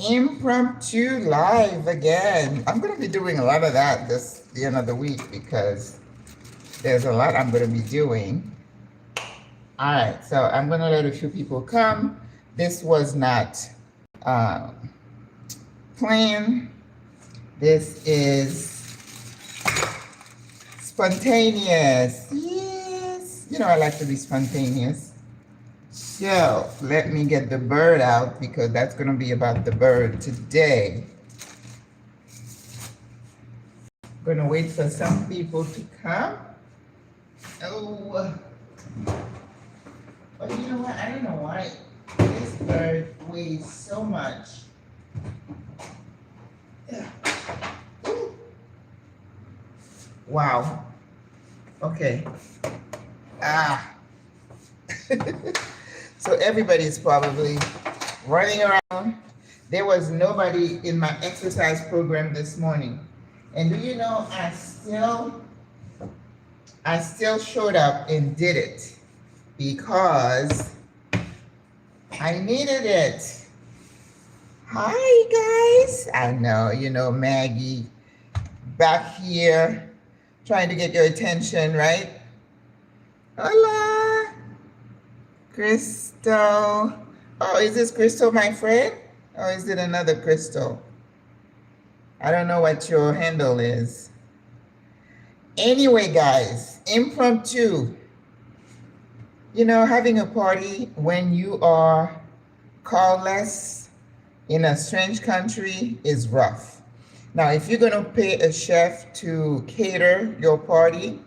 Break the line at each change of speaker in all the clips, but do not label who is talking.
impromptu live again. I'm going to be doing a lot of that this the end of the week because there's a lot I'm going to be doing. All right, so I'm going to let a few people come. This was not planned. This is spontaneous. Yes, you know I like to be spontaneous. So let me get the bird out because that's going to be about the bird today. I'm going to wait for some people to come. Oh, but you know what? I don't know why this bird weighs so much. Wow. Okay. So everybody's probably running around. There was nobody in my exercise program this morning. And do you know, I still showed up and did it because I needed it. Hi guys. I know, you know, Maggie back here trying to get your attention, right? Hola. Crystal. Oh, is this Crystal, my friend? Or is it another Crystal? I don't know what your handle is. Anyway, guys, impromptu. You know, having a party when you are callless in a strange country is rough. Now, if you're going to pay a chef to cater your party,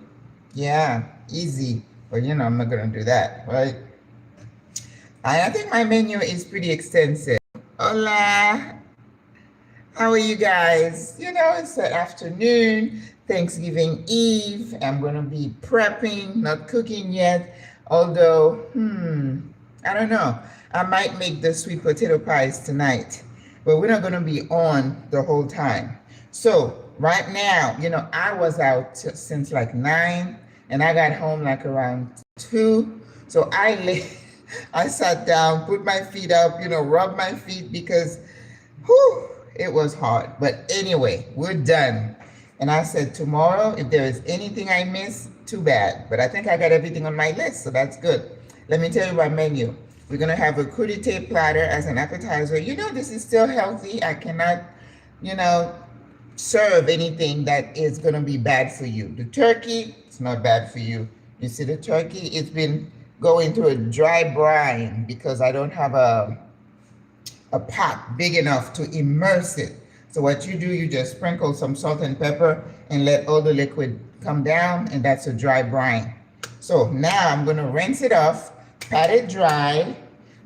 yeah, easy. But, you know, I'm not going to do that, right? I think my menu is pretty extensive. Hola. How are you guys? You know, it's the afternoon, Thanksgiving Eve. I'm going to be prepping, not cooking yet. Although, I don't know. I might make the sweet potato pies tonight. But we're not going to be on the whole time. So right now, you know, I was out since like 9 and I got home like around 2. So I sat down, put my feet up, you know, rubbed my feet because it was hard. But anyway, we're done. And I said, tomorrow, if there is anything I miss, too bad. But I think I got everything on my list, so that's good. Let me tell you my menu. We're going to have a crudité platter as an appetizer. You know, this is still healthy. I cannot, you know, serve anything that is going to be bad for you. The turkey, it's not bad for you. You see the turkey, it's been going through a dry brine because I don't have a pot big enough to immerse it. So what you do, you just sprinkle some salt and pepper and let all the liquid come down, and that's a dry brine. So now I'm going to rinse it off, pat it dry,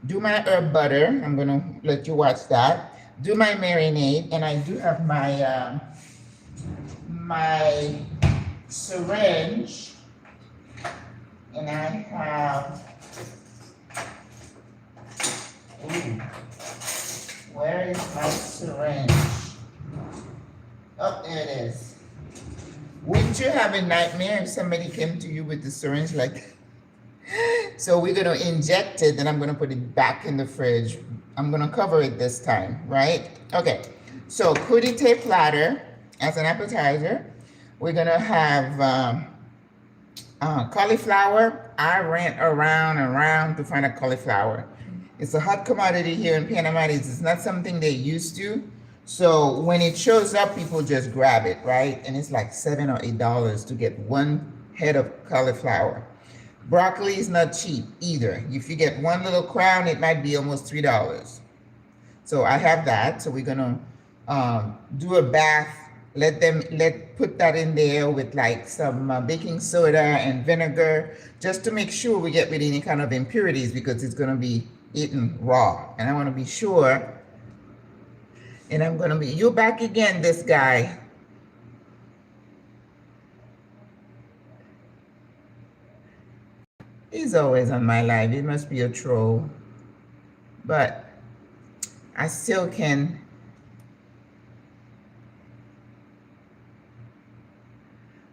do my herb butter. I'm going to let you watch that. Do my marinade, and I do have my my syringe, and I have, where is my syringe? Oh, there it is. Wouldn't you have a nightmare if somebody came to you with the syringe like that? So we're going to inject it, and I'm going to put it back in the fridge. I'm going to cover it this time, right? Okay, so crudité platter as an appetizer. We're going to have cauliflower. I ran around to find a cauliflower. It's a hot commodity here in Panama. It's not something they're used to. So when it shows up, people just grab it, right? And it's like $7 or $8 to get one head of cauliflower. Broccoli is not cheap either. If you get one little crown, it might be almost $3. So I have that. So we're gonna do a bath. Put that in there with like some baking soda and vinegar, just to make sure we get rid of any kind of impurities because it's gonna be eaten raw. And I want to be sure. And I'm gonna be, you back again, this guy. He's always on my live. He must be a troll. But I still can.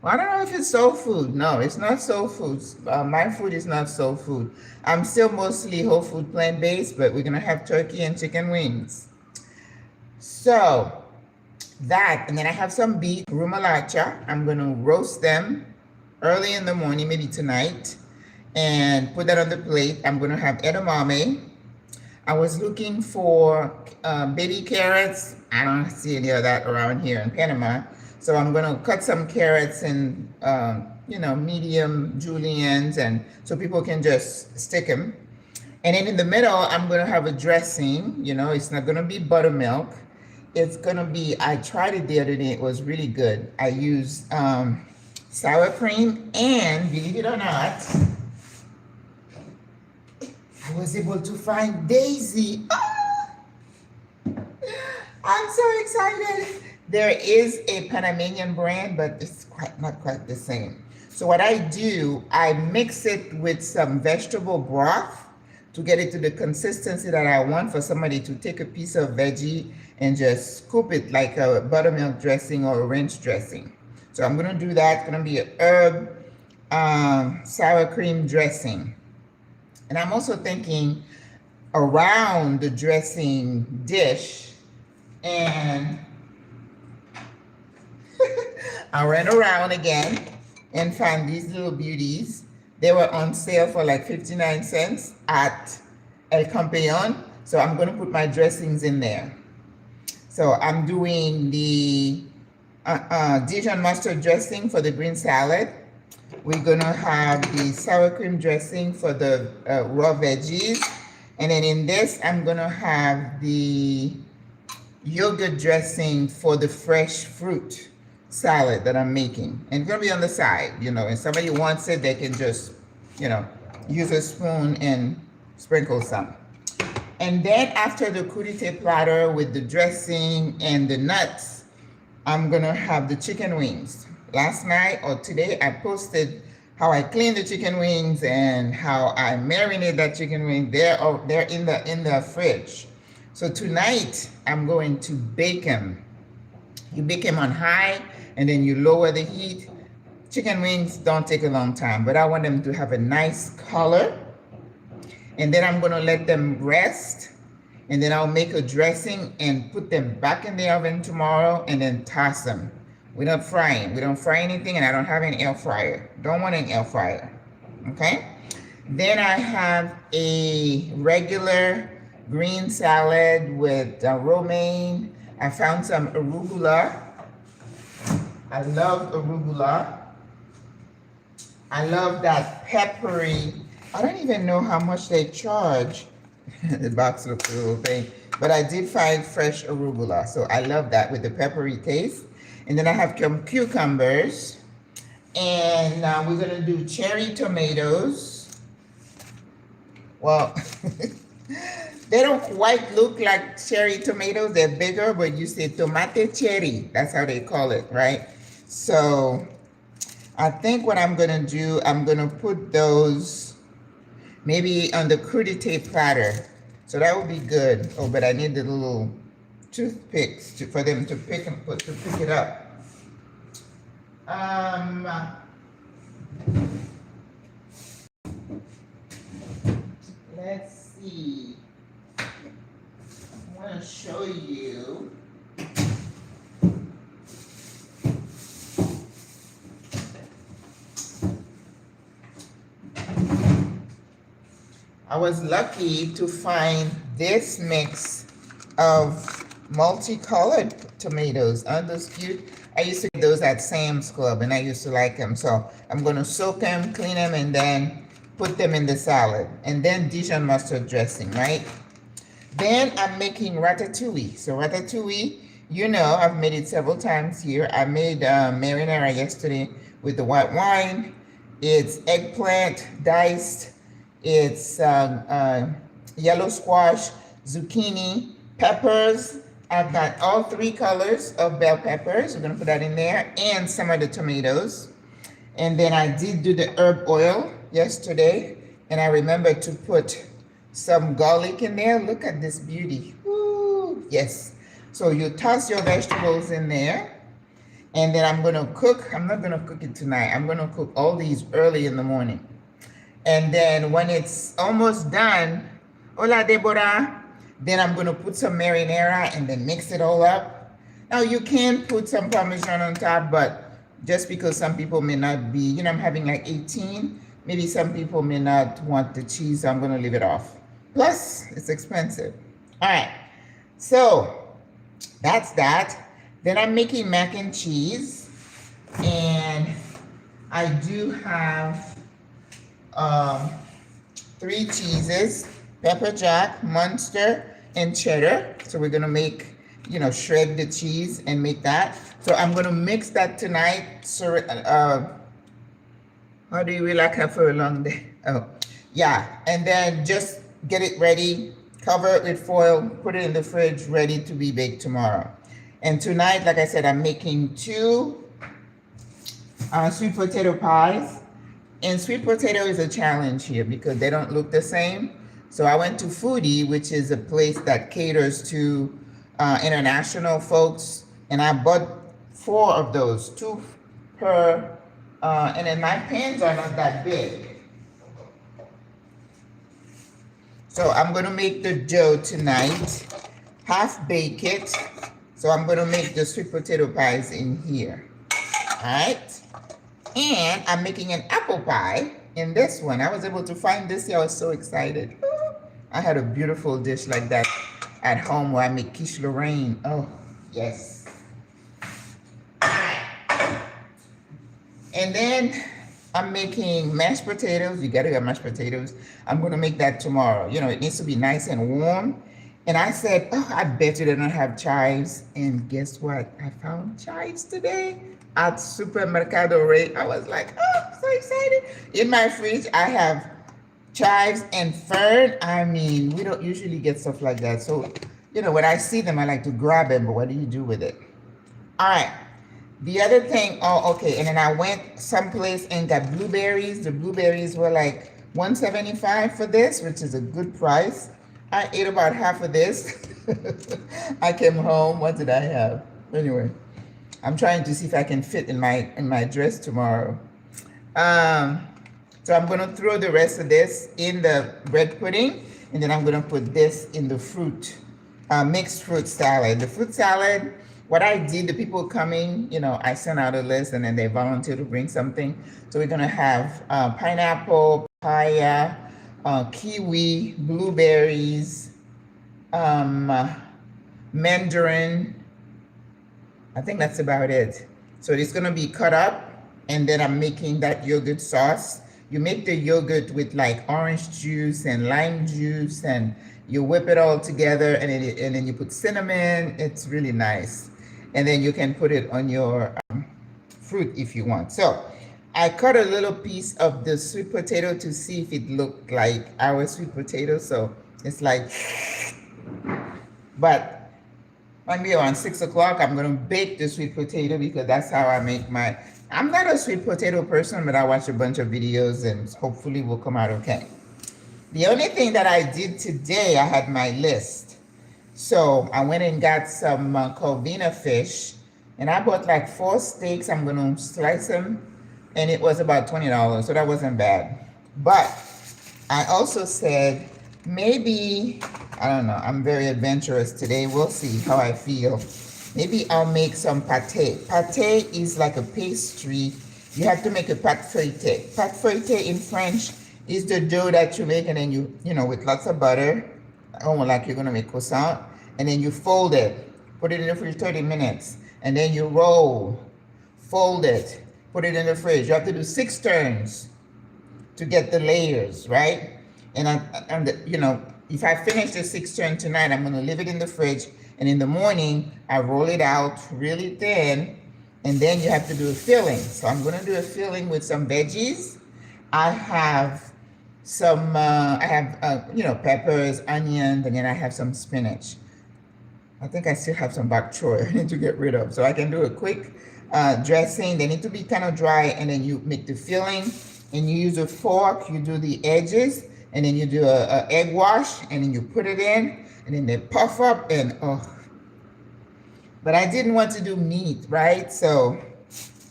Well, I don't know if it's soul food. No, it's not soul food. My food is not soul food. I'm still mostly whole food plant-based, but we're going to have turkey and chicken wings. So that, and then I have some beet rumalacha. I'm going to roast them early in the morning, maybe tonight, and put that on the plate. I'm going to have edamame. I was looking for baby carrots. I don't see any of that around here in Panama. So I'm going to cut some carrots in, medium juliennes, and so people can just stick them. And then in the middle, I'm going to have a dressing. It's not going to be buttermilk. It's going to be, I tried it the other day. It was really good. I used sour cream, and believe it or not, I was able to find Daisy. I'm so excited. There is a Panamanian brand, but it's not quite the same. So what I do, I mix it with some vegetable broth to get it to the consistency that I want for somebody to take a piece of veggie and just scoop it like a buttermilk dressing or a ranch dressing. So I'm gonna do that. It's gonna be an herb sour cream dressing. And I'm also thinking around the dressing dish, and I ran around again and found these little beauties. They were on sale for like 59 cents at El Campeon. So I'm going to put my dressings in there. So I'm doing the Dijon mustard dressing for the green salad. We're going to have the sour cream dressing for the raw veggies. And then in this, I'm going to have the yogurt dressing for the fresh fruit salad that I'm making. And it's going to be on the side, if somebody wants it, they can just, use a spoon and sprinkle some. And then after the crudité platter with the dressing and the nuts, I'm going to have the chicken wings. Last night or today, I posted how I clean the chicken wings and how I marinate that chicken wing. They're in the fridge. So tonight, I'm going to bake them. You bake them on high, and then you lower the heat. Chicken wings don't take a long time, but I want them to have a nice color. And then I'm going to let them rest. And then I'll make a dressing and put them back in the oven tomorrow and then toss them. We're not frying. We don't fry anything, and I don't have an air fryer. Don't want an air fryer. Okay? Then I have a regular green salad with romaine. I found some arugula. I love arugula. I love that peppery. I don't even know how much they charge. The box looks a little thing. But I did find fresh arugula. So I love that with the peppery taste. And then I have some cucumbers. And we're going to do cherry tomatoes. Well, they don't quite look like cherry tomatoes. They're bigger, but you say tomate cherry. That's how they call it, right? So I think what I'm going to do, I'm going to put those maybe on the crudité platter. So that would be good. Oh, but I need the little toothpicks for them to pick it up. Let's see. I want to show you. I was lucky to find this mix of multicolored tomatoes. Aren't those cute? I used to get those at Sam's Club, and I used to like them. So I'm going to soak them, clean them, and then put them in the salad. And then Dijon mustard dressing, right? Then I'm making ratatouille. So ratatouille, I've made it several times here. I made marinara yesterday with the white wine. It's eggplant diced. It's yellow squash, zucchini, peppers. I've got all 3 colors of bell peppers. We're going to put that in there, and some of the tomatoes. And then I did do the herb oil yesterday, and I remembered to put some garlic in there. Look at this beauty. Woo! Yes. So you toss your vegetables in there, and then I'm going to cook. I'm not going to cook it tonight. I'm going to cook all these early in the morning. And then when it's almost done, hola Deborah, Then I'm going to put some marinara and then mix it all up. Now you can put some Parmesan on top, but just because some people may not be, you know, I'm having like 18, maybe some people may not want the cheese, so I'm going to leave it off. Plus, it's expensive. All right, so that's that. Then I'm making mac and cheese, and I do have 3 cheeses, pepper jack, Munster, and cheddar. So we're gonna make, you know, shred the cheese and make that. So I'm gonna mix that tonight. So, how do you relax after a long day? Oh, yeah. And then just get it ready, cover it with foil, put it in the fridge, ready to be baked tomorrow. And tonight, like I said, I'm making 2 sweet potato pies. And sweet potato is a challenge here because they don't look the same. So I went to Foodie, which is a place that caters to international folks, and I bought 4 of those, 2 per, and then my pans are not that big. So I'm gonna make the dough tonight, half bake it. So I'm gonna make the sweet potato pies in here, all right? And I'm making an apple pie in this one. I was able to find this here. I was so excited. I had a beautiful dish like that at home where I make quiche Lorraine. Oh, yes. And then I'm making mashed potatoes. You gotta have mashed potatoes. I'm gonna make that tomorrow. You know, it needs to be nice and warm. And I said, oh, I bet you they don't have chives. And guess what? I found chives today at Supermercado Rey. I was like, oh, so excited. In my fridge, I have chives and fern. I mean, we don't usually get stuff like that. So, you know, when I see them, I like to grab them, but what do you do with it? All right. The other thing, oh, okay. And then I went someplace and got blueberries. The blueberries were like $1.75 for this, which is a good price. I ate about half of this. I came home. What did I have? Anyway, I'm trying to see if I can fit in my dress tomorrow. So I'm gonna throw the rest of this in the bread pudding, and then I'm gonna put this in the fruit, mixed fruit salad. The fruit salad, what I did, the people coming, you know, I sent out a list and then they volunteered to bring something. So we're gonna have pineapple, papaya, kiwi, blueberries, mandarin. I think that's about it. So it's gonna be cut up, and then I'm making that yogurt sauce. You make the yogurt with like orange juice and lime juice, and you whip it all together, and then you put cinnamon. It's really nice. And then you can put it on your fruit if you want. So I cut a little piece of the sweet potato to see if it looked like our sweet potato. So it's like, but maybe around 6 o'clock, I'm gonna bake the sweet potato because that's how I make my, I'm not a sweet potato person, but I watch a bunch of videos and hopefully will come out okay. The only thing that I did today, I had my list. So I went and got some Corvina fish, and I bought like 4 steaks. I'm gonna slice them, and it was about $20, so that wasn't bad. But I also said, maybe, I don't know, I'm very adventurous today. We'll see how I feel. Maybe I'll make some pâté. Pâté is like a pastry. You have to make a pâte feuilletée. Pâte feuilletée in French is the dough that you make, and then you know, with lots of butter, almost like you're gonna make croissant, and then you fold it, put it in the fridge 30 minutes, and then you roll, fold it, put it in the fridge. You have to do 6 turns to get the layers, right? And you know, if I finish the 6 turn tonight, I'm gonna leave it in the fridge, and in the morning, I roll it out really thin, and then you have to do a filling. So I'm gonna do a filling with some veggies. I have some, you know, peppers, onions, and then I have some spinach. I think I still have some bok choy I need to get rid of. So I can do a quick dressing. They need to be kind of dry, and then you make the filling, and you use a fork, you do the edges, and then you do a egg wash, and then you put it in, and then they puff up, and oh. But I didn't want to do meat, right? So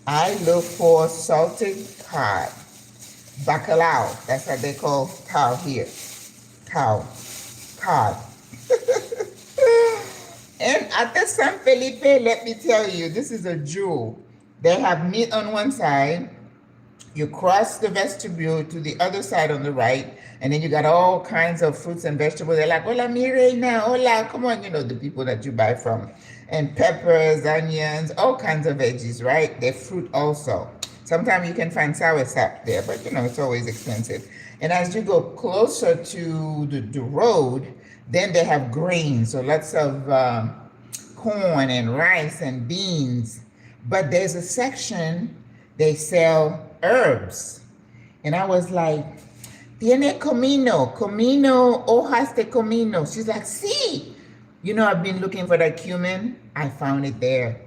I look for salted cod. Bacalao, that's what they call cow here. Cow, cod. And at the San Felipe, let me tell you, this is a jewel. They have meat on one side. You cross the vestibule to the other side on the right, and then you got all kinds of fruits and vegetables. They're like, hola, mi reina, hola, come on, you know, the people that you buy from. And peppers, onions, all kinds of veggies, right? They're fruit also. Sometimes you can find soursop there, but you know, it's always expensive. And as you go closer to the road, then they have grains, so lots of corn and rice and beans. But there's a section they sell herbs. And I was like, tiene comino, hojas de comino. She's like, sí. You know, I've been looking for that cumin. I found it there.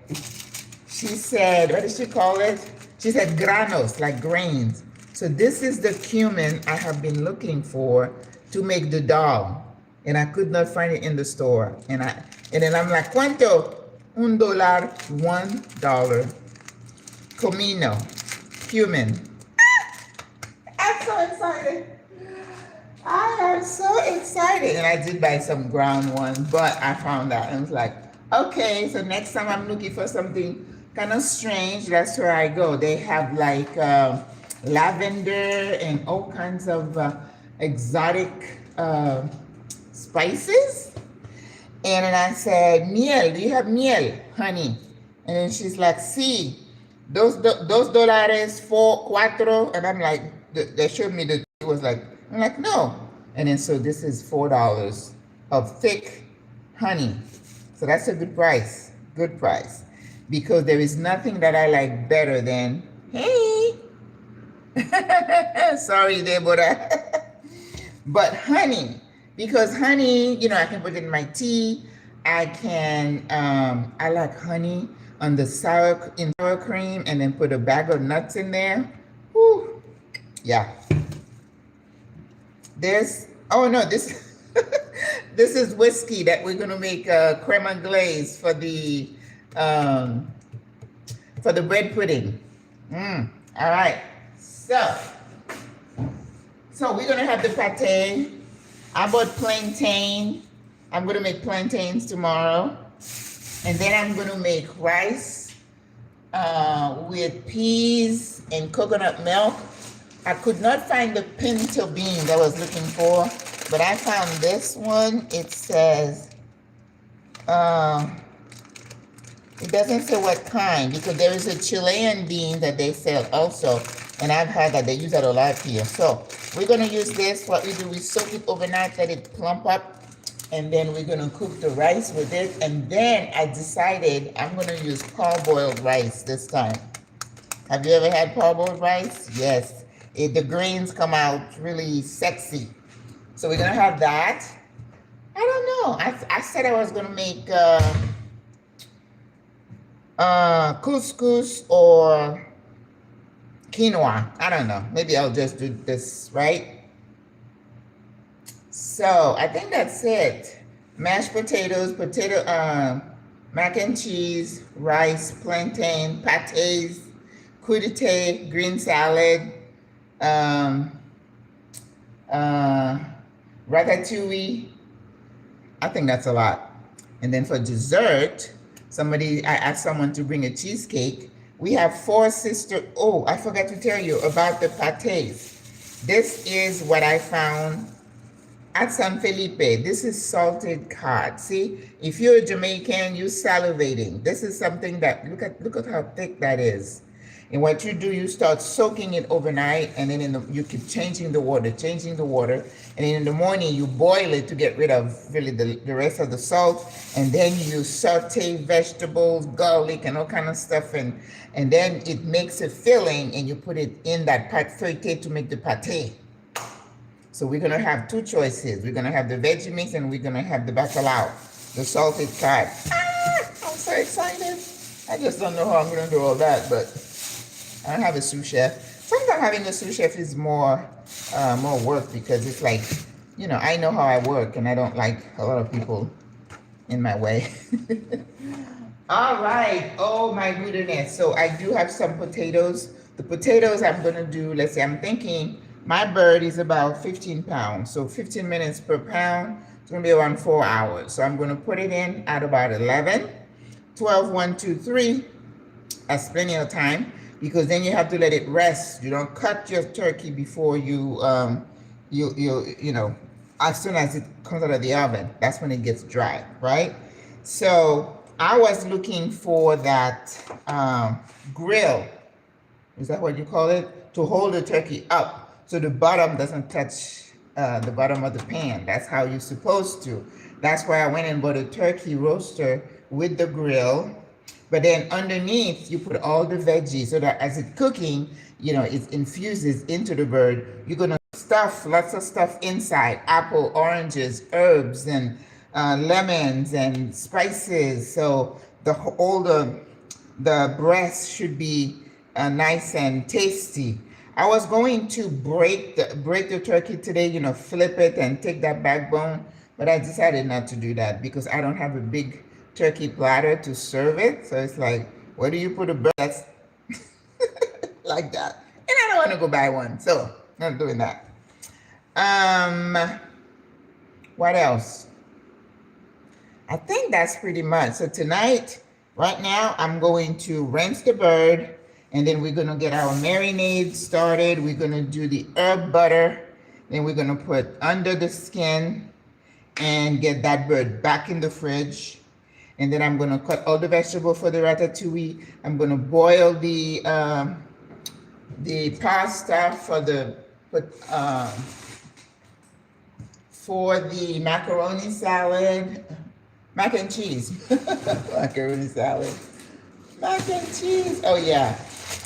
She said, what did she call it? She said granos, like grains. So this is the cumin I have been looking for to make the dal. And I could not find it in the store. And then I'm like, ¿cuánto? $1, $1. Comino, cumin. I'm so excited. I am so excited. And I did buy some ground ones, but I found that and I was like, okay, so next time I'm looking for something kind of strange, that's where I go. They have like lavender and all kinds of exotic spices. And then I said, miel, do you have miel, honey? And then she's like, sí, dos dólares, cuatro. And I'm like, they showed me the, it was like, I'm like, no. And then so this is $4 of thick honey. So that's a good price, because there is nothing that I like better than, hey, sorry, Deborah, but honey, because honey, you know, I can put it in my tea. I can, I like honey on the sour cream and then put a bag of nuts in there. Whew. Yeah. Oh no, this is whiskey that we're gonna make creme anglaise for the bread pudding. All right, so we're gonna have the pate. I bought plantain. I'm gonna make plantains tomorrow, and then I'm gonna make rice with peas and coconut milk. I could not find the pinto beans I was looking for, but I found this one. It says, it doesn't say what kind, because there is a Chilean bean that they sell also, and I've had that. They use that a lot here. So we're gonna use this. What we do, we soak it overnight, let it plump up, and then we're gonna cook the rice with it. And then I decided I'm gonna use parboiled rice this time. Have you ever had parboiled rice? Yes. The grains come out really sexy. So we're gonna have that. I don't know. I said I was gonna make couscous or quinoa. I don't know. Maybe I'll just do this, right? So I think that's it. Mashed potatoes, mac and cheese, rice, plantain, pâtés, crudité, green salad, ratatouille. I think that's a lot. And then for dessert, I asked someone to bring a cheesecake. We have 4 sisters. Oh, I forgot to tell you about the pâtés. This is what I found at San Felipe. This is salted cod. See, if you're a Jamaican, you're salivating. This is something that, look at how thick that is. And what you do, you start soaking it overnight, and then you keep changing the water, and then in the morning you boil it to get rid of really the rest of the salt, and then you saute vegetables, garlic, and all kind of stuff, and then it makes a filling, and you put it in that pâte feuilletée to make the pâté. So we're gonna have 2 choices. We're gonna have the veggie mix, and we're gonna have the bacalao, the salted cod. I'm so excited. I just don't know how I'm gonna do all that, but I don't have a sous chef. Sometimes having a sous chef is more work, because it's like, you know, I know how I work, and I don't like a lot of people in my way. All right. Oh my goodness. So I do have some potatoes. The potatoes I'm gonna do, let's say I'm thinking my bird is about 15 pounds. So 15 minutes per pound. It's going to be around 4 hours. So I'm going to put it in at about 11, 12, 1, 2, 3. That's plenty of time, because then you have to let it rest. You don't cut your turkey before you know, as soon as it comes out of the oven, that's when it gets dry, right? So I was looking for that grill, is that what you call it? To hold the turkey up so the bottom doesn't touch the bottom of the pan. That's how you're supposed to. That's why I went and bought a turkey roaster with the grill. But then underneath, you put all the veggies so that as it's cooking, you know, it infuses into the bird. You're going to stuff lots of stuff inside: apple, oranges, herbs, and lemons and spices. So all the breast should be nice and tasty. I was going to break the turkey today, you know, flip it and take that backbone, but I decided not to do that because I don't have a big turkey platter to serve it. So it's like, where do you put a breast like that? And I don't want to go buy one, so I'm not doing that. What else? I think that's pretty much. So tonight, right now, I'm going to rinse the bird, and then we're going to get our marinade started. We're going to do the herb butter. Then we're going to put under the skin and get that bird back in the fridge. And then I'm going to cut all the vegetables for the ratatouille. I'm going to boil the pasta for the macaroni salad. Mac and cheese. Macaroni salad. Mac and cheese. Oh, yeah.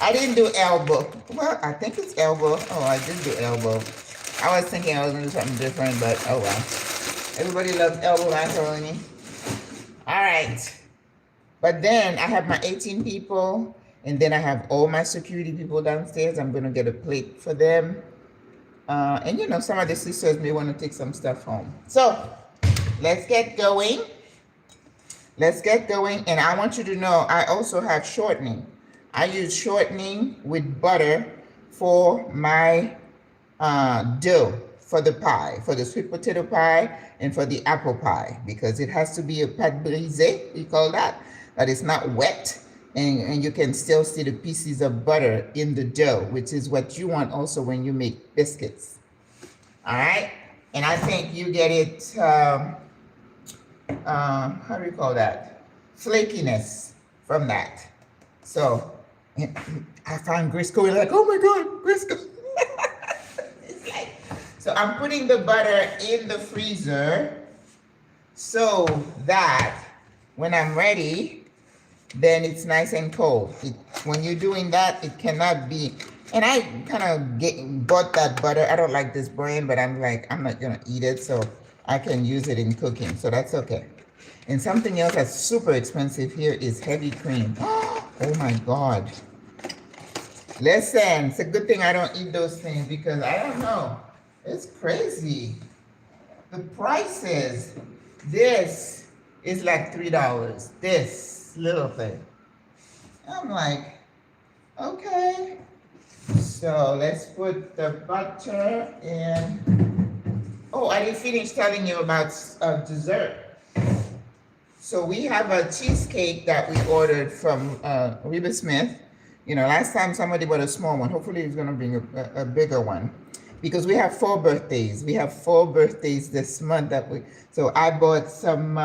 I didn't do elbow. Well, I think it's elbow. Oh, I did do elbow. I was thinking I was going to do something different, but oh well. Everybody loves elbow macaroni. All right. But then I have my 18 people, and then I have all my security people downstairs. I'm going to get a plate for them. And, you know, some of the sisters may want to take some stuff home. So let's get going. Let's get going. And I want you to know I also have shortening. I use shortening with butter for my dough, for the pie, for the sweet potato pie and for the apple pie, because it has to be a pâte brisée, we call that it's not wet, and you can still see the pieces of butter in the dough, which is what you want also when you make biscuits. All right, and I think you get it, how do you call that? Flakiness from that. So I find Grisco like, oh my God, Grisco. It's like, so I'm putting the butter in the freezer so that when I'm ready, then it's nice and cold. When you're doing that, it cannot be. And I kind of bought that butter. I don't like this brand, but I'm like, I'm not gonna eat it, so I can use it in cooking, so that's okay. And something else that's super expensive here is heavy cream. Oh my God. Listen, it's a good thing I don't eat those things because I don't know. It's crazy. The prices. This is like $3. This little thing. I'm like, okay. So let's put the butter in. Oh, I didn't finish telling you about dessert. So we have a cheesecake that we ordered from Reba Smith. You know, last time somebody bought a small one. Hopefully he's gonna bring a bigger one. Because we have 4 birthdays. We have 4 birthdays this month so I bought some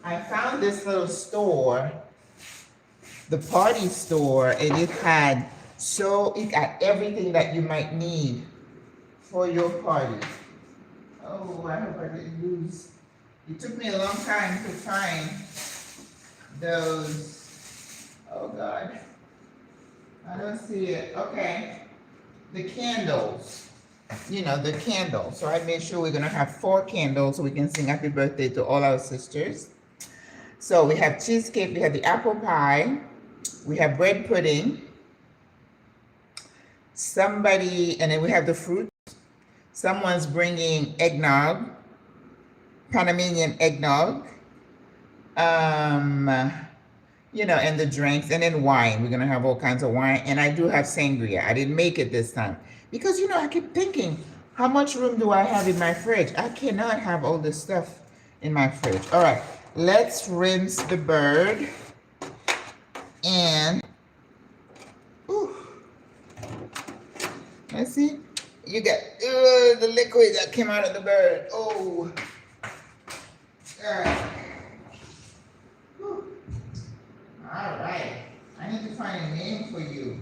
I found this little store, the party store, and it had everything that you might need for your party. Oh, I hope I didn't lose. It took me a long time to find those. Oh God, I don't see it. Okay, the candles. You know, the candles. So I made sure we're gonna have 4 candles so we can sing happy birthday to all our sisters. So we have cheesecake, we have the apple pie, we have bread pudding, and then we have the fruit. Someone's bringing eggnog, Panamanian eggnog. you know, and the drinks, and then wine. We're gonna have all kinds of wine, and I do have sangria. I didn't make it this time because, you know, I keep thinking, how much room do I have in my fridge? I cannot have all this stuff in my fridge. All right, let's rinse the bird, and ooh, let's see. You got the liquid that came out of the bird. Oh, all right. All right, I need to find a name for you.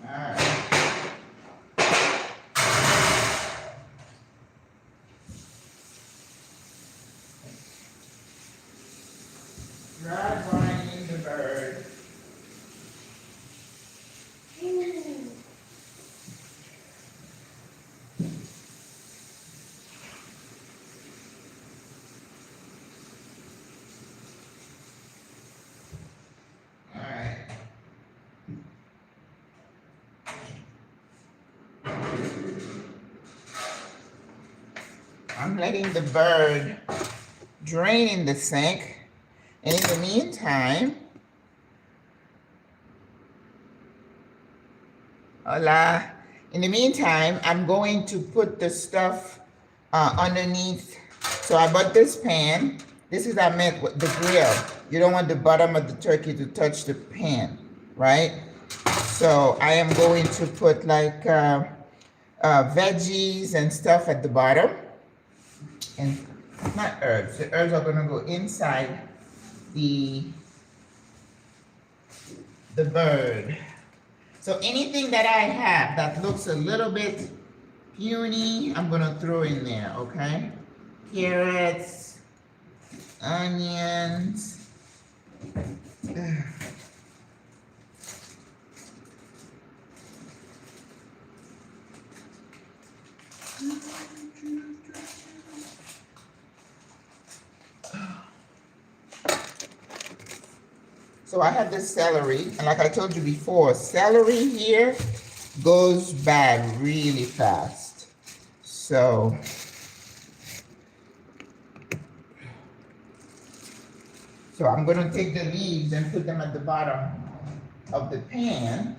All right. Dry brining the bird. I'm letting the bird drain in the sink, and in the meantime, hola. In the meantime, I'm going to put the stuff underneath. So I bought this pan. This is I meant with the grill. You don't want the bottom of the turkey to touch the pan, right? So I am going to put like veggies and stuff at the bottom. And not herbs. The herbs are going to go inside the bird. So anything that I have that looks a little bit puny, I'm going to throw in there, okay? Carrots, onions. So I have this celery, and like I told you before, celery here goes bad really fast. So I'm going to take the leaves and put them at the bottom of the pan.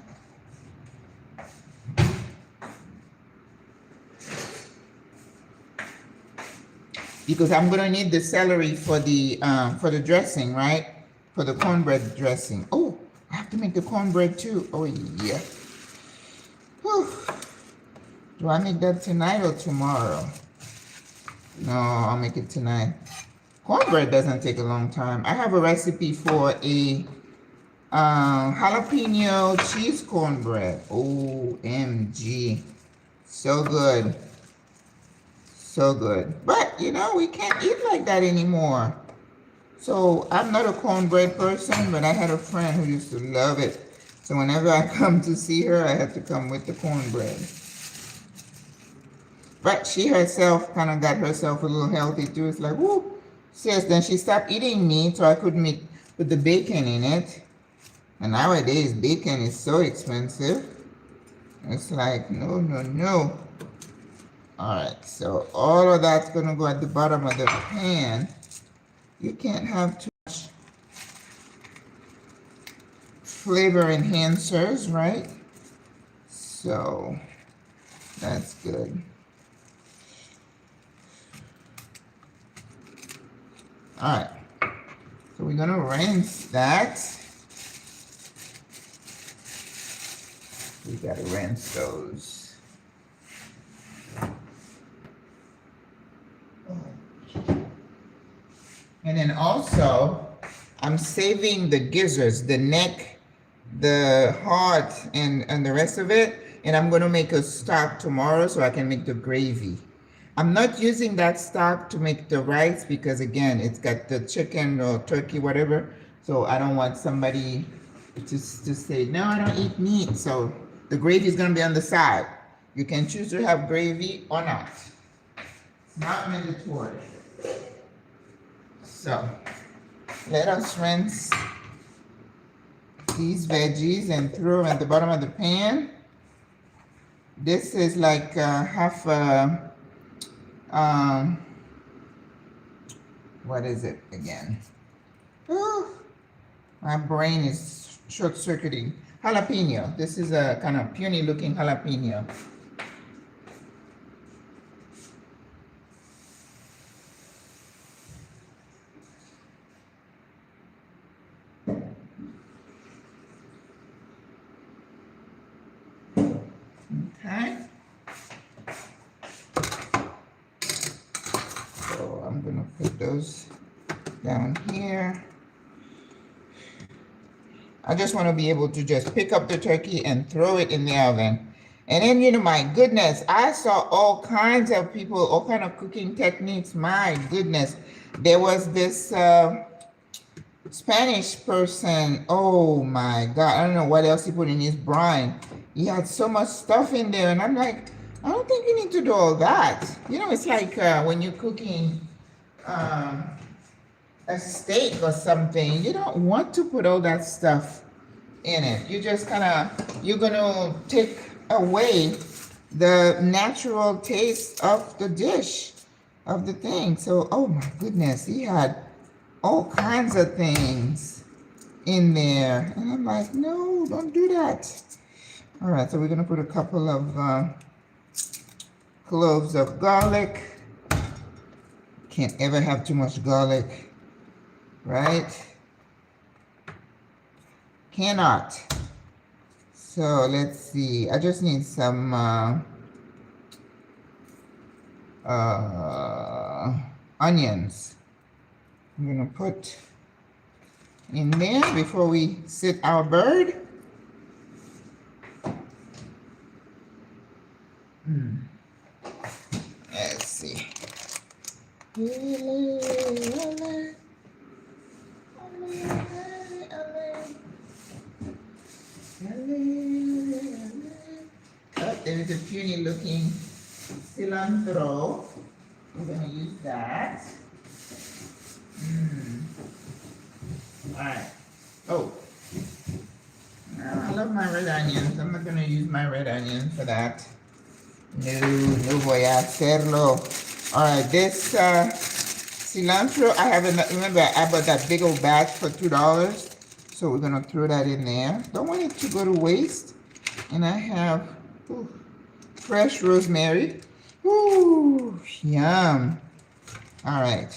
Because I'm going to need the celery for the dressing, right? For the cornbread dressing. Oh, I have to make the cornbread too. Oh, yeah. Whew. Do I make that tonight or tomorrow? No, I'll make it tonight. Cornbread doesn't take a long time. I have a recipe for a jalapeno cheese cornbread. OMG. So good. So good. But, you know, we can't eat like that anymore. So I'm not a cornbread person, but I had a friend who used to love it. So whenever I come to see her, I have to come with the cornbread. But she herself kind of got herself a little healthy too. It's like, whoo, sis. Then she stopped eating meat, so I couldn't put the bacon in it. And nowadays, bacon is so expensive. It's like, no, no, no. All right, so all of that's going to go at the bottom of the pan. You can't have too much flavor enhancers, right? So that's good. All right, so we're going to rinse that. We got to rinse those. And then also, I'm saving the gizzards, the neck, the heart, and the rest of it. And I'm going to make a stock tomorrow so I can make the gravy. I'm not using that stock to make the rice because, again, it's got the chicken or turkey, whatever. So I don't want somebody to say, no, I don't eat meat. So the gravy is going to be on the side. You can choose to have gravy or not. It's not mandatory. So let us rinse these veggies and throw them at the bottom of the pan. This is like half a, what is it again? Oh, my brain is short-circuiting. Jalapeno. This is a kind of puny-looking jalapeno. Okay. So I'm going to put those down here. I just want to be able to just pick up the turkey and throw it in the oven. And then, you know, my goodness, I saw all kinds of people, all kind of cooking techniques. My goodness. There was this Spanish person. Oh my God. I don't know what else he put in his brine. He had so much stuff in there. And I'm like, I don't think you need to do all that. You know, it's like when you're cooking a steak or something, you don't want to put all that stuff in it. You just kind of, you're going to take away the natural taste of the dish, of the thing. So, oh my goodness, he had all kinds of things in there. And I'm like, no, don't do that. All right, so we're going to put a couple of cloves of garlic. Can't ever have too much garlic. Right? Cannot. So let's see. I just need some onions. I'm gonna put in there before we sit our bird. Let's see. Oh, there is a puny looking cilantro. We're going to use that. Alright. Oh. I love my red onions. I'm not going to use my red onions for that. No voy a hacerlo. Alright, this cilantro, I haven't, remember I bought that big old batch for $2. So we're gonna throw that in there. Don't want it to go to waste. And I have fresh rosemary. Ooh, yum. All right.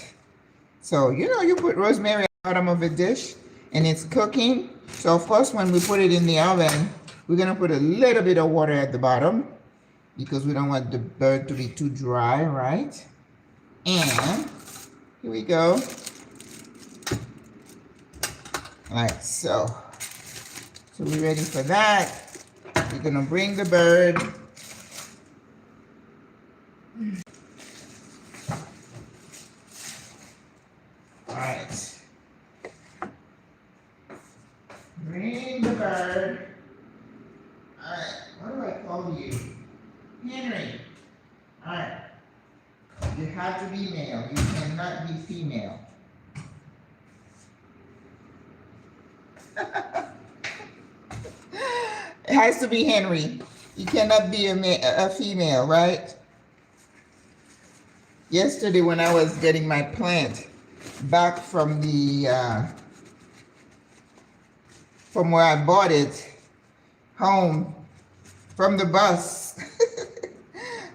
So, you know, you put rosemary at the bottom of a dish and it's cooking. So of course, when we put it in the oven, we're gonna put a little bit of water at the bottom because we don't want the bird to be too dry, right? And here we go. Like so. So we're ready for that. We're gonna bring the bird. All right. Bring the bird. All right. What do I call you? Henry. All right. You have to be male. You cannot be female. It has to be Henry. You cannot be a female, right? Yesterday when I was getting my plant back from the from where I bought it home from the bus,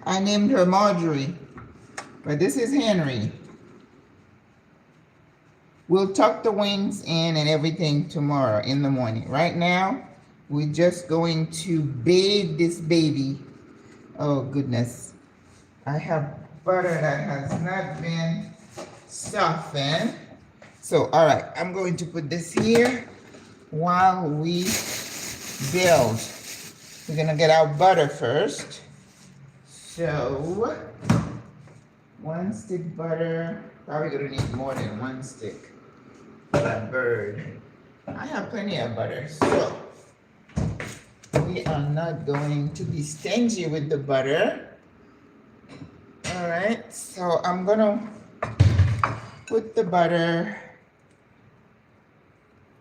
I named her Marjorie, but this is Henry. We'll tuck the wings in and everything tomorrow in the morning. Right now, we're just going to bathe this baby. Oh, goodness. I have butter that has not been softened. So, all right, I'm going to put this here while we build. We're going to get our butter first. So, 1 stick butter. Probably going to need more than 1 stick. That bird. I have plenty of butter, so we are not going to be stingy with the butter. All right, so I'm gonna put the butter,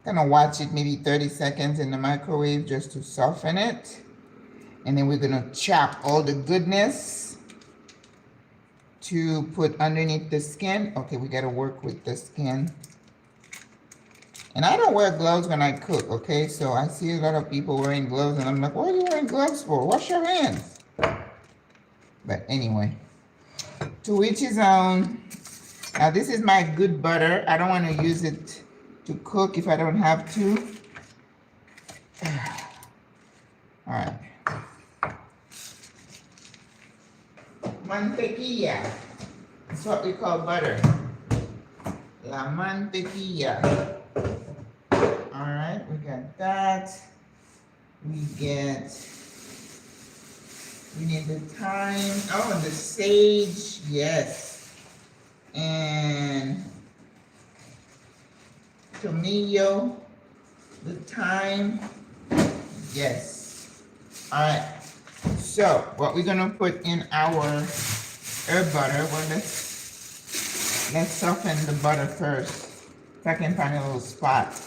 gonna watch it maybe 30 seconds in the microwave just to soften it. And then we're gonna chop all the goodness to put underneath the skin. Okay, we gotta work with the skin. And I don't wear gloves when I cook, okay? So I see a lot of people wearing gloves and I'm like, what are you wearing gloves for? Wash your hands. But anyway, to each his own. Now this is my good butter. I don't want to use it to cook if I don't have to. All right. Mantequilla. That's what we call butter. La mantequilla. All right, we got that. We need the thyme. Oh, and the sage, yes. And tomillo, the thyme, yes. All right. So what we're gonna put in our herb butter? Well, let's soften the butter first. If I can find a little spot.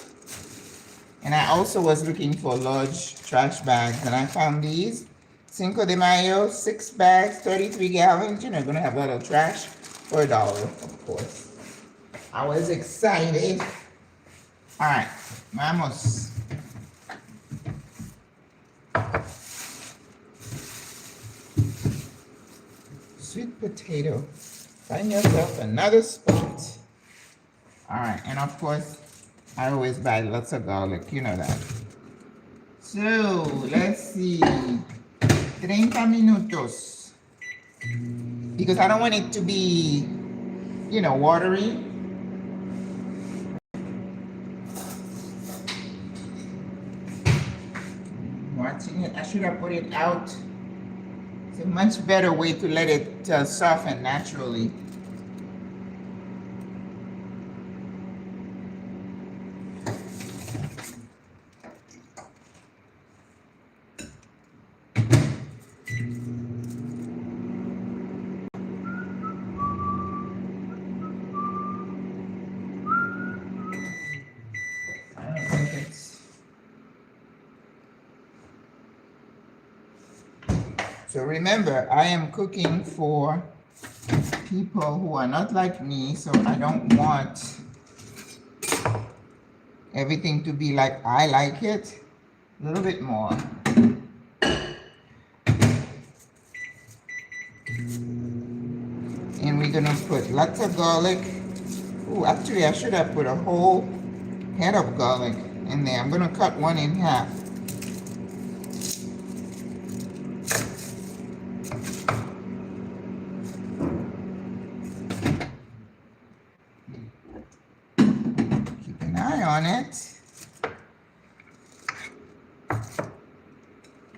And I also was looking for large trash bags, and I found these. Cinco de Mayo, 6 bags, 33 gallons. You know, gonna have a lot of trash for $1, of course. I was excited. All right, vamos. Sweet potato. Find yourself another spot. All right, and of course, I always buy lots of garlic, you know that. So, let's see. 30 minutos. Because I don't want it to be, you know, watery. Watching it, I should have put it out. It's a much better way to let it soften naturally. So remember, I am cooking for people who are not like me, so I don't want everything to be like I like it. A little bit more. And we're gonna put lots of garlic. Oh, actually I should have put a whole head of garlic in there. I'm gonna cut one in half. On it.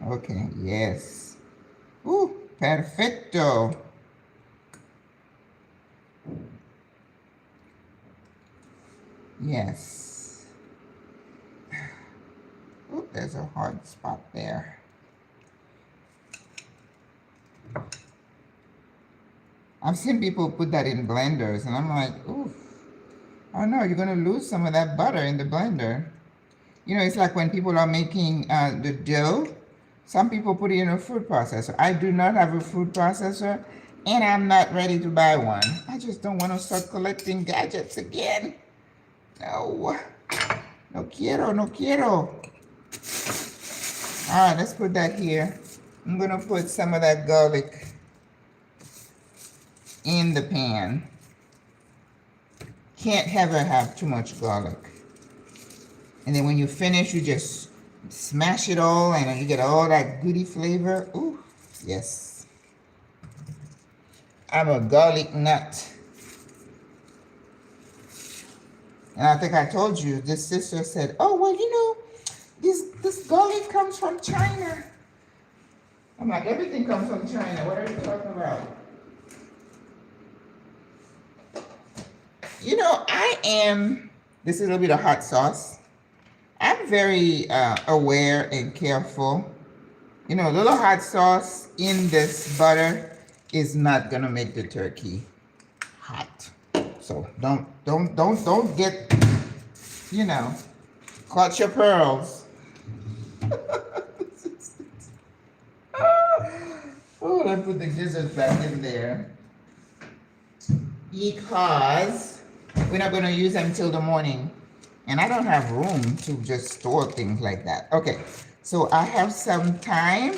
Okay, yes. Ooh, perfecto. Yes. Ooh, there's a hard spot there. I've seen people put that in blenders and I'm like, ooh. Oh no, you're gonna lose some of that butter in the blender. You know, it's like when people are making the dough, some people put it in a food processor. I do not have a food processor and I'm not ready to buy one. I just don't want to start collecting gadgets again. No, no quiero, no quiero. All right, let's put that here. I'm gonna put some of that garlic in the pan. Can't ever have too much garlic. And then when you finish, you just smash it all and you get all that goody flavor. Ooh, yes. I'm a garlic nut. And I think I told you, this sister said, oh, well, you know, this garlic comes from China. I'm like, everything comes from China. What are you talking about? You know, this is a little bit of hot sauce. I'm very aware and careful. You know, a little hot sauce in this butter is not gonna make the turkey hot. So don't get, you know, clutch your pearls. Oh, I put the gizzards back in there because we're not going to use them till the morning. And I don't have room to just store things like that. Okay, so I have some thyme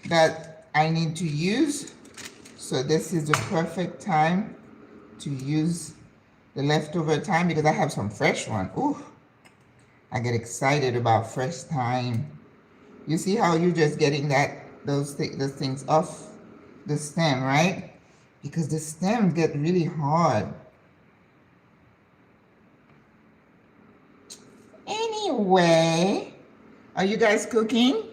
that I need to use. So this is the perfect time to use the leftover thyme because I have some fresh one. Ooh, I get excited about fresh thyme. You see how you're just getting those things off the stem, right? Because the stem get really hard. Anyway, are you guys cooking?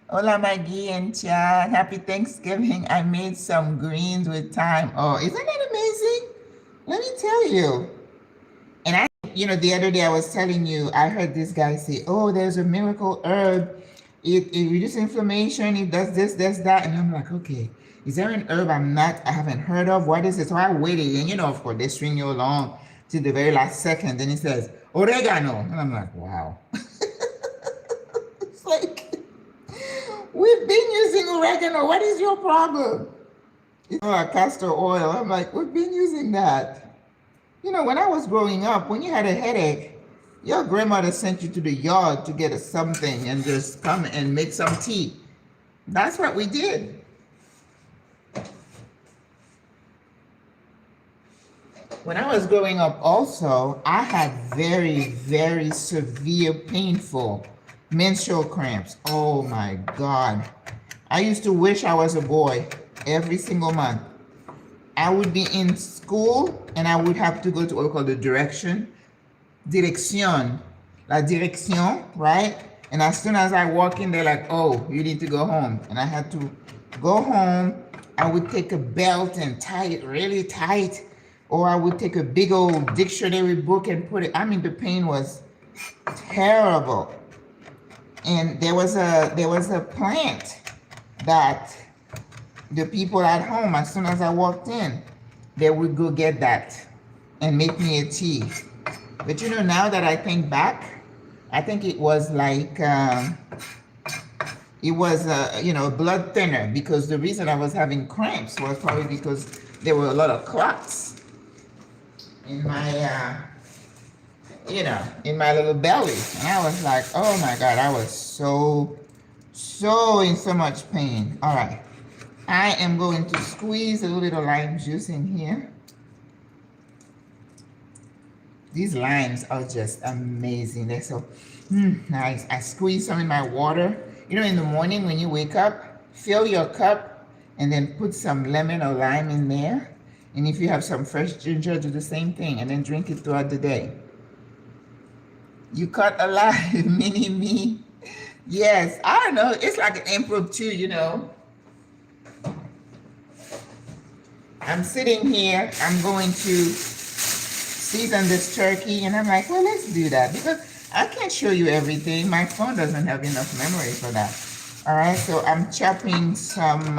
Hola Maggie and Chad, happy Thanksgiving. I made some greens with thyme. Oh, isn't that amazing? Let me tell you. And the other day I was telling you, I heard this guy say, oh, there's a miracle herb. It reduces inflammation, it does this, that. And I'm like, okay, is there an herb I haven't heard of? What is it? So I waited, and of course, they string you along to the very last second. Then he says, oregano. And I'm like, wow. It's like, we've been using oregano. What is your problem? Castor oil. I'm like, we've been using that. When I was growing up, when you had a headache, your grandmother sent you to the yard to get something and just come and make some tea. That's what we did. When I was growing up also, I had very, very severe, painful menstrual cramps. Oh my God. I used to wish I was a boy every single month. I would be in school and I would have to go to what we call the direction, la direction, right? And as soon as I walk in, they're like, oh, you need to go home. And I had to go home. I would take a belt and tie it really tight, or I would take a big old dictionary book and put it. I mean, the pain was terrible. And there was a plant that the people at home, as soon as I walked in, they would go get that and make me a tea. But now that I think back, I think it was like, a blood thinner, because the reason I was having cramps was probably because there were a lot of clots in my, in my little belly. And I was like, oh my God, I was so in so much pain. All right. I am going to squeeze a little bit of lime juice in here. These limes are just amazing. They're so nice. I squeeze some in my water. In the morning when you wake up, fill your cup and then put some lemon or lime in there. And if you have some fresh ginger, do the same thing and then drink it throughout the day. You cut alive, mini me. Yes, I don't know. It's like an impromptu, I'm sitting here, I'm going to season this turkey, and I'm like, well, let's do that, because I can't show you everything. My phone doesn't have enough memory for that. All right, so I'm chopping some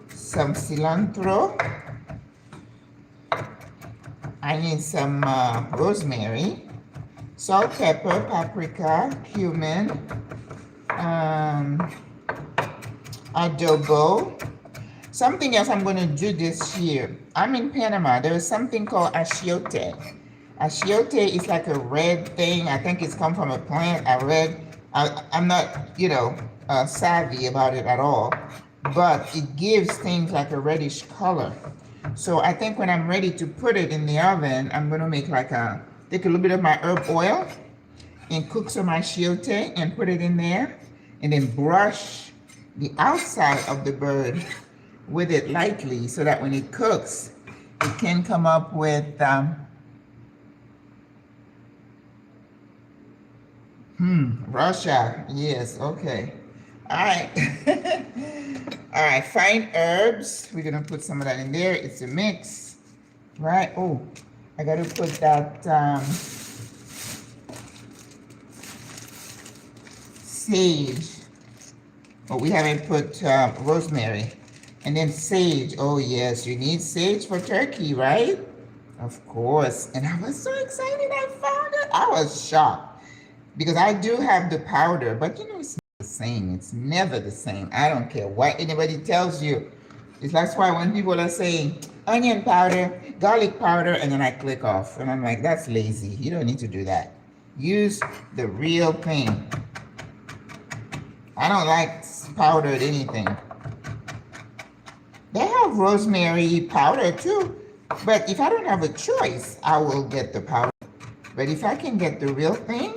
cilantro. I need some rosemary, salt, pepper, paprika, cumin, adobo. Something else I'm going to do this year. I'm in Panama. There is something called achiote. Achiote is like a red thing. I think it's come from a plant. I'm not, savvy about it at all. But it gives things like a reddish color. So I think when I'm ready to put it in the oven, I'm going to make take a little bit of my herb oil and cook some achiote and put it in there. And then brush the outside of the bird with it lightly so that when it cooks, it can come up with Russia. Yes, okay. All right. All right, fine herbs. We're gonna put some of that in there. It's a mix, right? Oh, I gotta put that sage. Oh, we haven't put rosemary. And then sage. Oh, yes, you need sage for turkey, right? Of course. And I was so excited I found it. I was shocked because I do have the powder, but it smells the same. It's never the same. I don't care what anybody tells you. That's why when people are saying onion powder, garlic powder, and then I click off. And I'm like, that's lazy. You don't need to do that. Use the real thing. I don't like powdered anything. They have rosemary powder too. But if I don't have a choice, I will get the powder. But if I can get the real thing,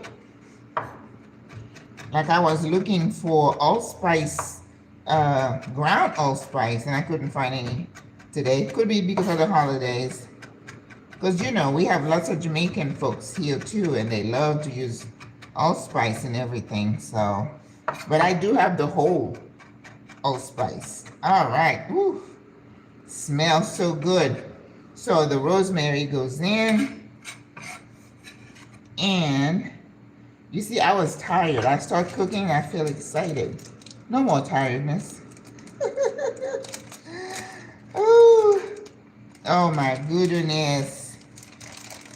like I was looking for allspice, ground allspice, and I couldn't find any today. Could be because of the holidays. Because, you know, we have lots of Jamaican folks here too, and they love to use allspice and everything. So, but I do have the whole allspice. All right. Woo. Smells so good. So the rosemary goes in. And you see, I was tired. I start cooking, I feel excited. No more tiredness. Ooh. Oh my goodness.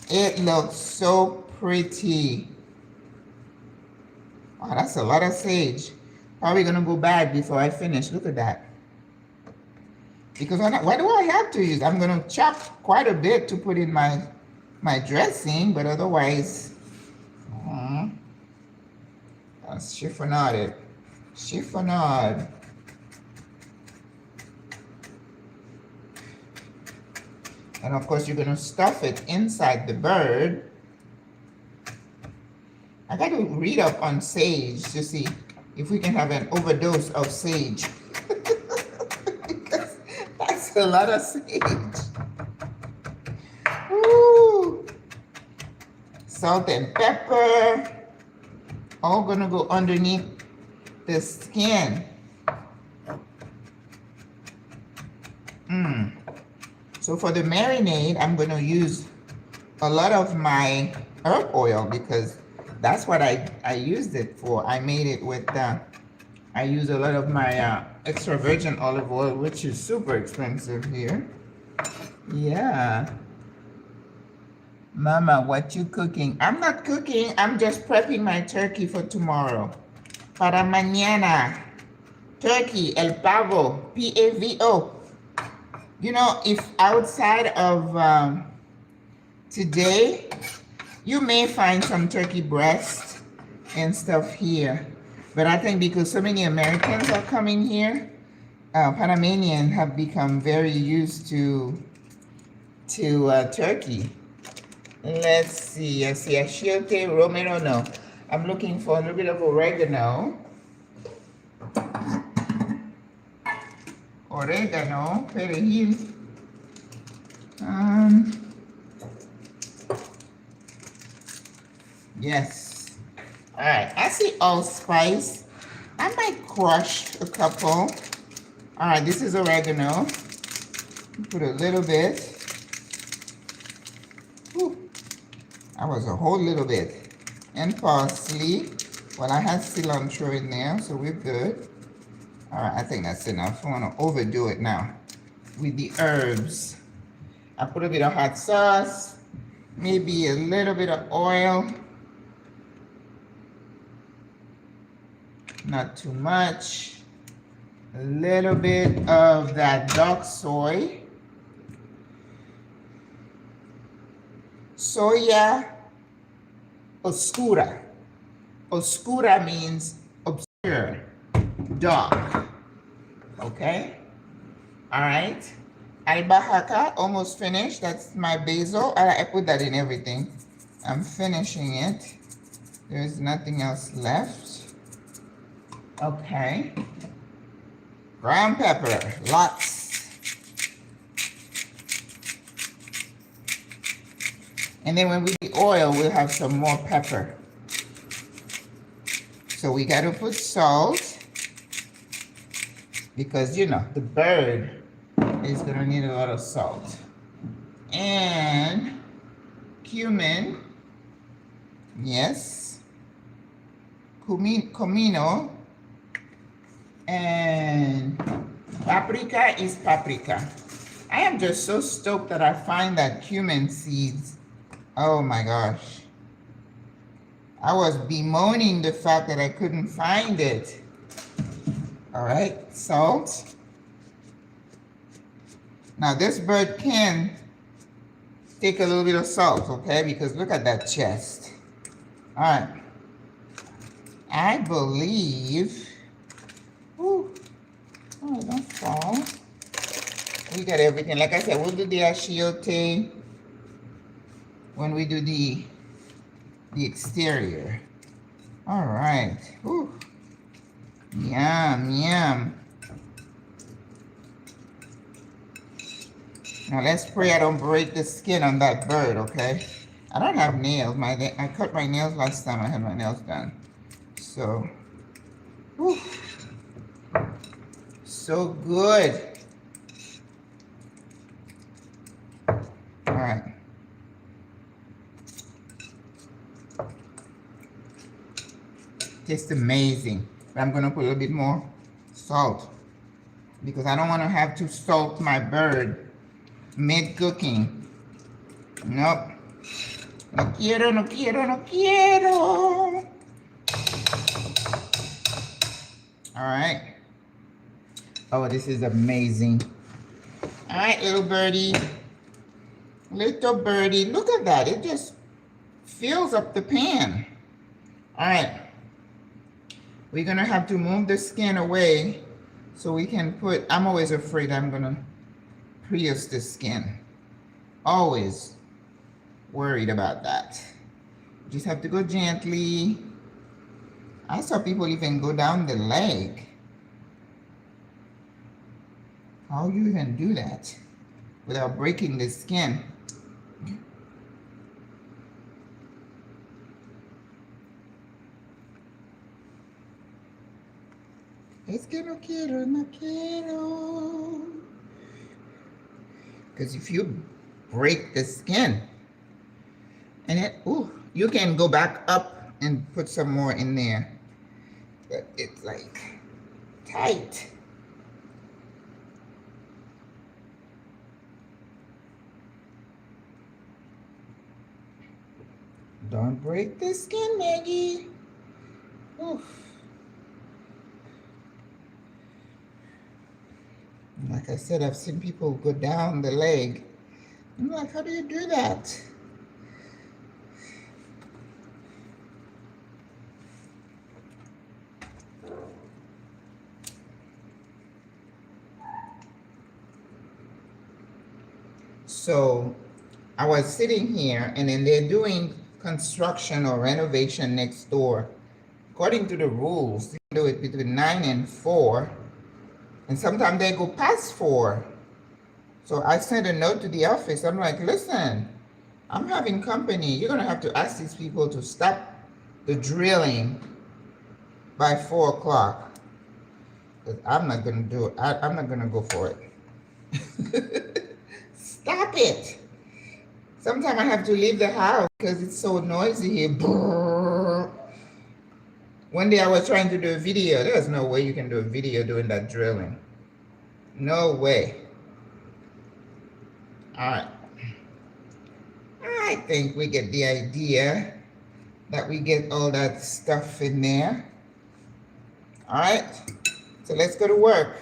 It looks so pretty. Oh, that's a lot of sage. Probably gonna go bad before I finish. Look at that. Because why do I have to use? I'm gonna chop quite a bit to put in my dressing, but otherwise, chiffonade it. Chiffonade. And of course, you're gonna stuff it inside the bird. I got to read up on sage to see if we can have an overdose of sage. Because that's a lot of sage. Ooh. Salt and pepper. All gonna go underneath the skin. So for the marinade, I'm gonna use a lot of my herb oil because that's what I used it for. I made it with, I use a lot of my extra virgin olive oil, which is super expensive here. Yeah. Mama, what you cooking? I'm not cooking. I'm just prepping my turkey for tomorrow. Para mañana. Turkey, el pavo, P-A-V-O. You know, if outside of today, you may find some turkey breast and stuff here. But I think because so many Americans are coming here, Panamanians have become very used to turkey. Let's see. I see achiote, romero, no. I'm looking for a little bit of oregano. Oregano, perejil. Yes. All right. I see allspice. I might crush a couple. All right. This is oregano. Put a little bit. That was a whole little bit. And parsley. Well, I had cilantro in there, so we're good. All right, I think that's enough. I want to overdo it now with the herbs. I put a bit of hot sauce, maybe a little bit of oil. Not too much. A little bit of that dark soy. Soya oscura. Oscura means obscure, dark. Okay? All right. Albahaca, almost finished. That's my basil. I put that in everything. I'm finishing it. There's nothing else left. Okay. Ground pepper, lots. And then when we do oil, we'll have some more pepper. So we got to put salt because, you know, the bird is going to need a lot of salt. And cumin, yes. Comino. And paprika is paprika. I am just so stoked that I find that cumin seeds. Oh my gosh. I was bemoaning the fact that I couldn't find it. All right, salt. Now this bird can take a little bit of salt, okay? Because look at that chest. All right. I believe, ooh, oh, don't fall. We got everything. Like I said, we'll do the achiote when we do the exterior. All right. Ooh. Yum, yum. Now let's pray I don't break the skin on that bird, okay? I don't have nails. I cut my nails last time I had my nails done. So, whew, so good. All right. Tastes amazing. But I'm gonna put a little bit more salt because I don't want to have to salt my bird mid-cooking. Nope. No quiero, no quiero, no quiero. All right. Oh, this is amazing. All right, little birdie. Little birdie. Look at that. It just fills up the pan. All right. We're going to have to move the skin away so we can put, I'm always afraid I'm going to pierce the skin. Always worried about that. Just have to go gently. I saw people even go down the leg. How you even do that without breaking the skin? Es que no quiero, no quiero. Because if you break the skin, and it, ooh, you can go back up and put some more in there. But it's like tight. Don't break the skin, Maggie. Oof. Like I said, I've seen people go down the leg. I'm like, how do you do that? So I was sitting here and then they're doing construction or renovation next door. According to the rules, you do it between 9 and 4. And sometimes they go past 4. So I sent a note to the office. I'm like, listen, I'm having company. You're going to have to ask these people to stop the drilling by 4 o'clock. Because I'm not going to do it. I'm not going to go for it. Stop it. Sometimes I have to leave the house because it's so noisy here. Brrr. One day I was trying to do a video. There's no way you can do a video doing that drilling. No way. All right. I think we get the idea that we get all that stuff in there. All right. So let's go to work.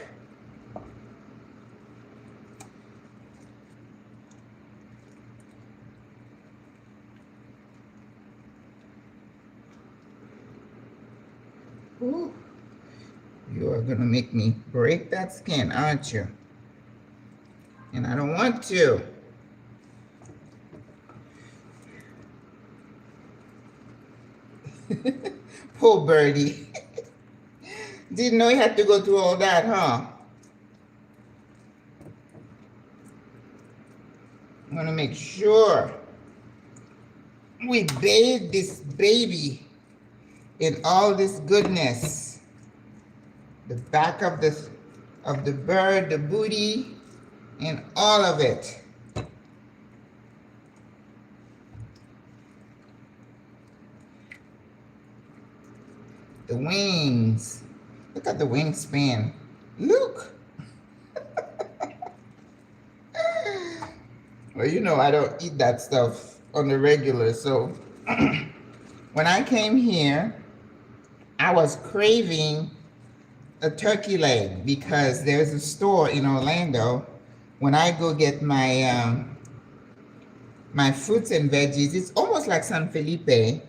Ooh. You are going to make me break that skin, aren't you? And I don't want to. Poor birdie. Didn't know he had to go through all that, huh? I'm going to make sure we bathe this baby in all this goodness. The back of the bird, the booty, and all of it. The wings. Look at the wingspan. Look. Well, you know I don't eat that stuff on the regular, so when I came here, I was craving a turkey leg because there's a store in Orlando. When I go get my my fruits and veggies, it's almost like San Felipe,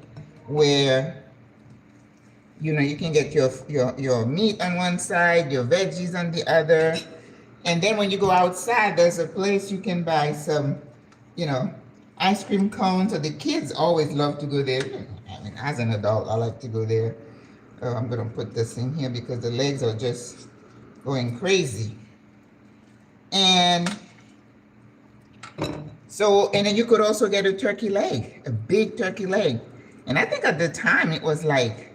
where you can get your meat on one side, your veggies on the other, and then when you go outside, there's a place you can buy some, ice cream cones. So the kids always love to go there. I mean, as an adult, I like to go there. Oh, I'm gonna put this in here because the legs are just going crazy. And so, and then you could also get a turkey leg, a big turkey leg. And I think at the time it was like,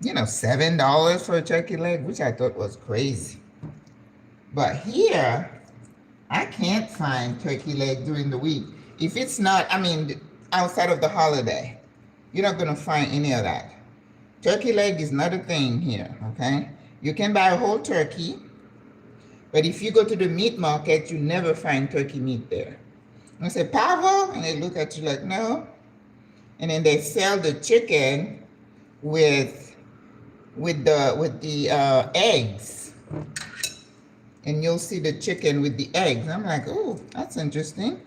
$7 for a turkey leg, which I thought was crazy. But here, I can't find turkey leg during the week. If it's not, outside of the holiday, you're not gonna find any of that. Turkey leg is not a thing here, okay? You can buy a whole turkey, but if you go to the meat market, you never find turkey meat there. And I say, pavo? And they look at you like, no. And then they sell the chicken with the eggs. And you'll see the chicken with the eggs. I'm like, oh, that's interesting.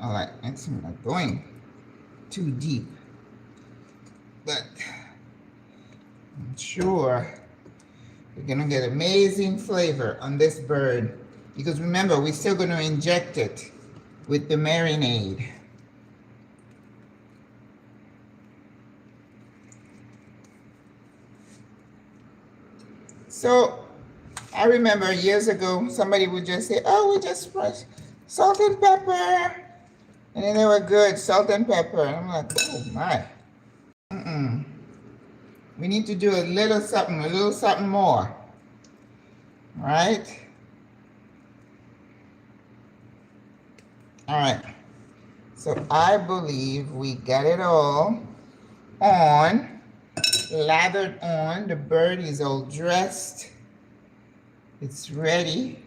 All right, it's not going too deep. But I'm sure we're gonna get amazing flavor on this bird. Because remember, we're still gonna inject it with the marinade. So I remember years ago, somebody would just say, oh, we just put salt and pepper. And then they were good, salt and pepper. And I'm like, oh my. We need to do a little something more. Right? All right. So I believe we got it all on, lathered on. The bird is all dressed. It's ready.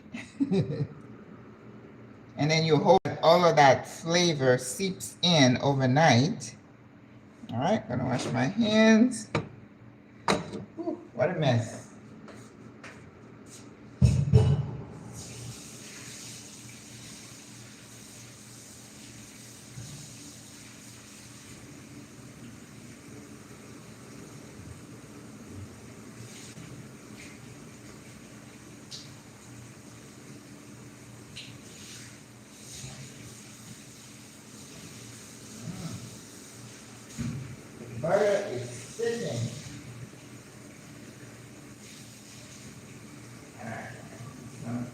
And then you hope all of that flavor seeps in overnight. All right, gonna wash my hands. Ooh, what a mess. Butter is sitting. All right. Don't.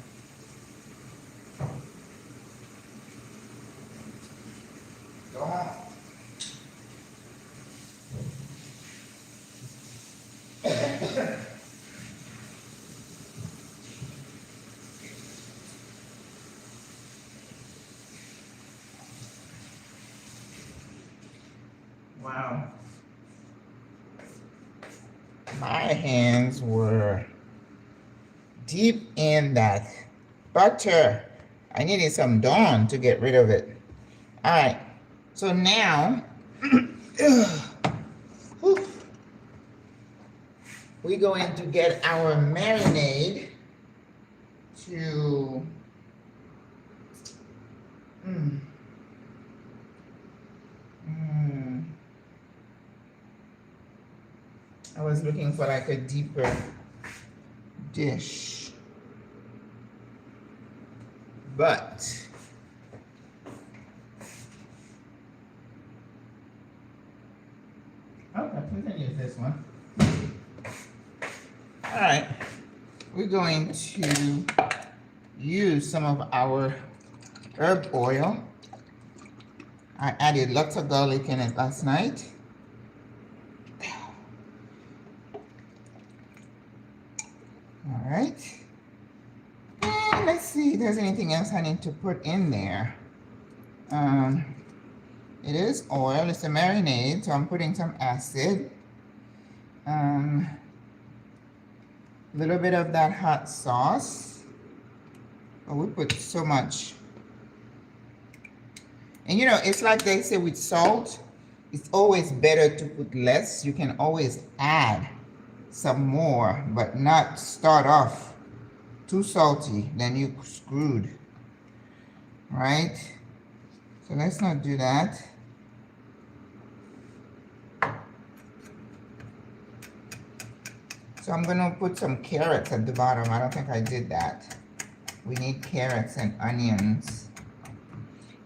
Wow. My hands were deep in that butter. I needed some Dawn to get rid of it. All right, so now we're going to get our marinade to I was looking for like a deeper dish, but okay, we can use this one. All right, we're going to use some of our herb oil. I added lots of garlic in it last night. All right, and let's see if there's anything else I need to put in there. It is oil, it's a marinade, so I'm putting some acid. A little bit of that hot sauce. Oh, we put so much. And it's like they say with salt, it's always better to put less. You can always add some more, but not start off too salty, then you screwed, right? So let's not do that. So I'm gonna put some carrots at the bottom. I don't think I did that. We need carrots and onions.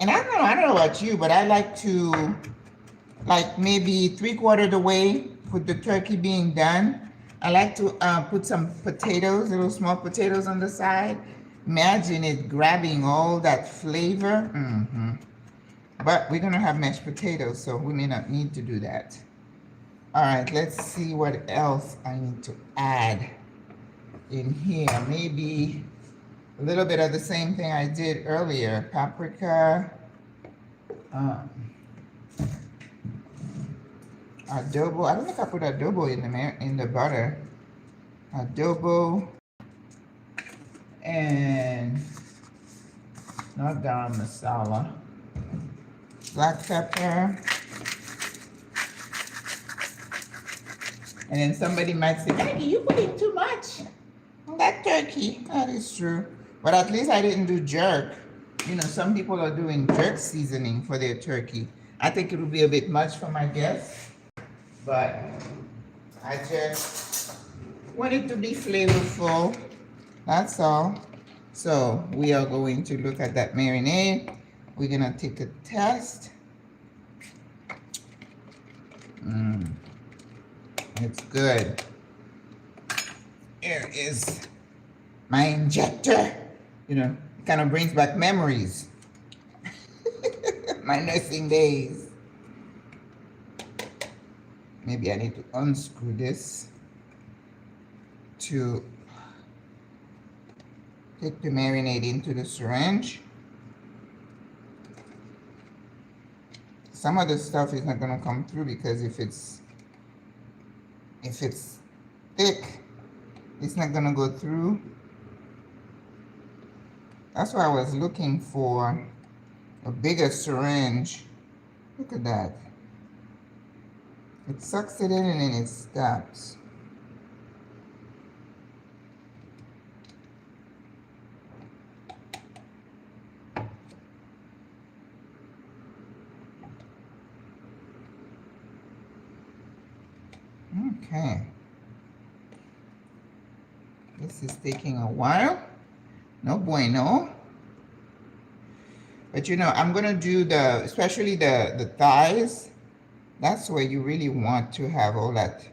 And I don't know about you, but I like to, like maybe 3/4 of the way with the turkey being done, I like to put some potatoes, little small potatoes on the side. Imagine it grabbing all that flavor. But we're gonna have mashed potatoes, so we may not need to do that. All right, let's see what else I need to add in here. Maybe a little bit of the same thing I did earlier. Paprika, adobo. I don't think I put adobo in the butter. Adobo and not garam masala. Black pepper. And then somebody might say, Maggie, you put in too much on that turkey. That is true. But at least I didn't do jerk. You know, some people are doing jerk seasoning for their turkey. I think it would be a bit much for my guests. But I just want it to be flavorful. That's all. So we are going to look at that marinade. We're going to take a test. It's good. Here is my injector. You know, it kind of brings back memories. My nursing days. Maybe I need to unscrew this to take the marinade into the syringe. Some of the stuff is not going to come through because if it's thick, it's not going to go through. That's why I was looking for a bigger syringe. Look at that. It sucks it in and then it stops. Okay. This is taking a while. No bueno. But you know, I'm gonna do especially the thighs. That's where you really want to have all that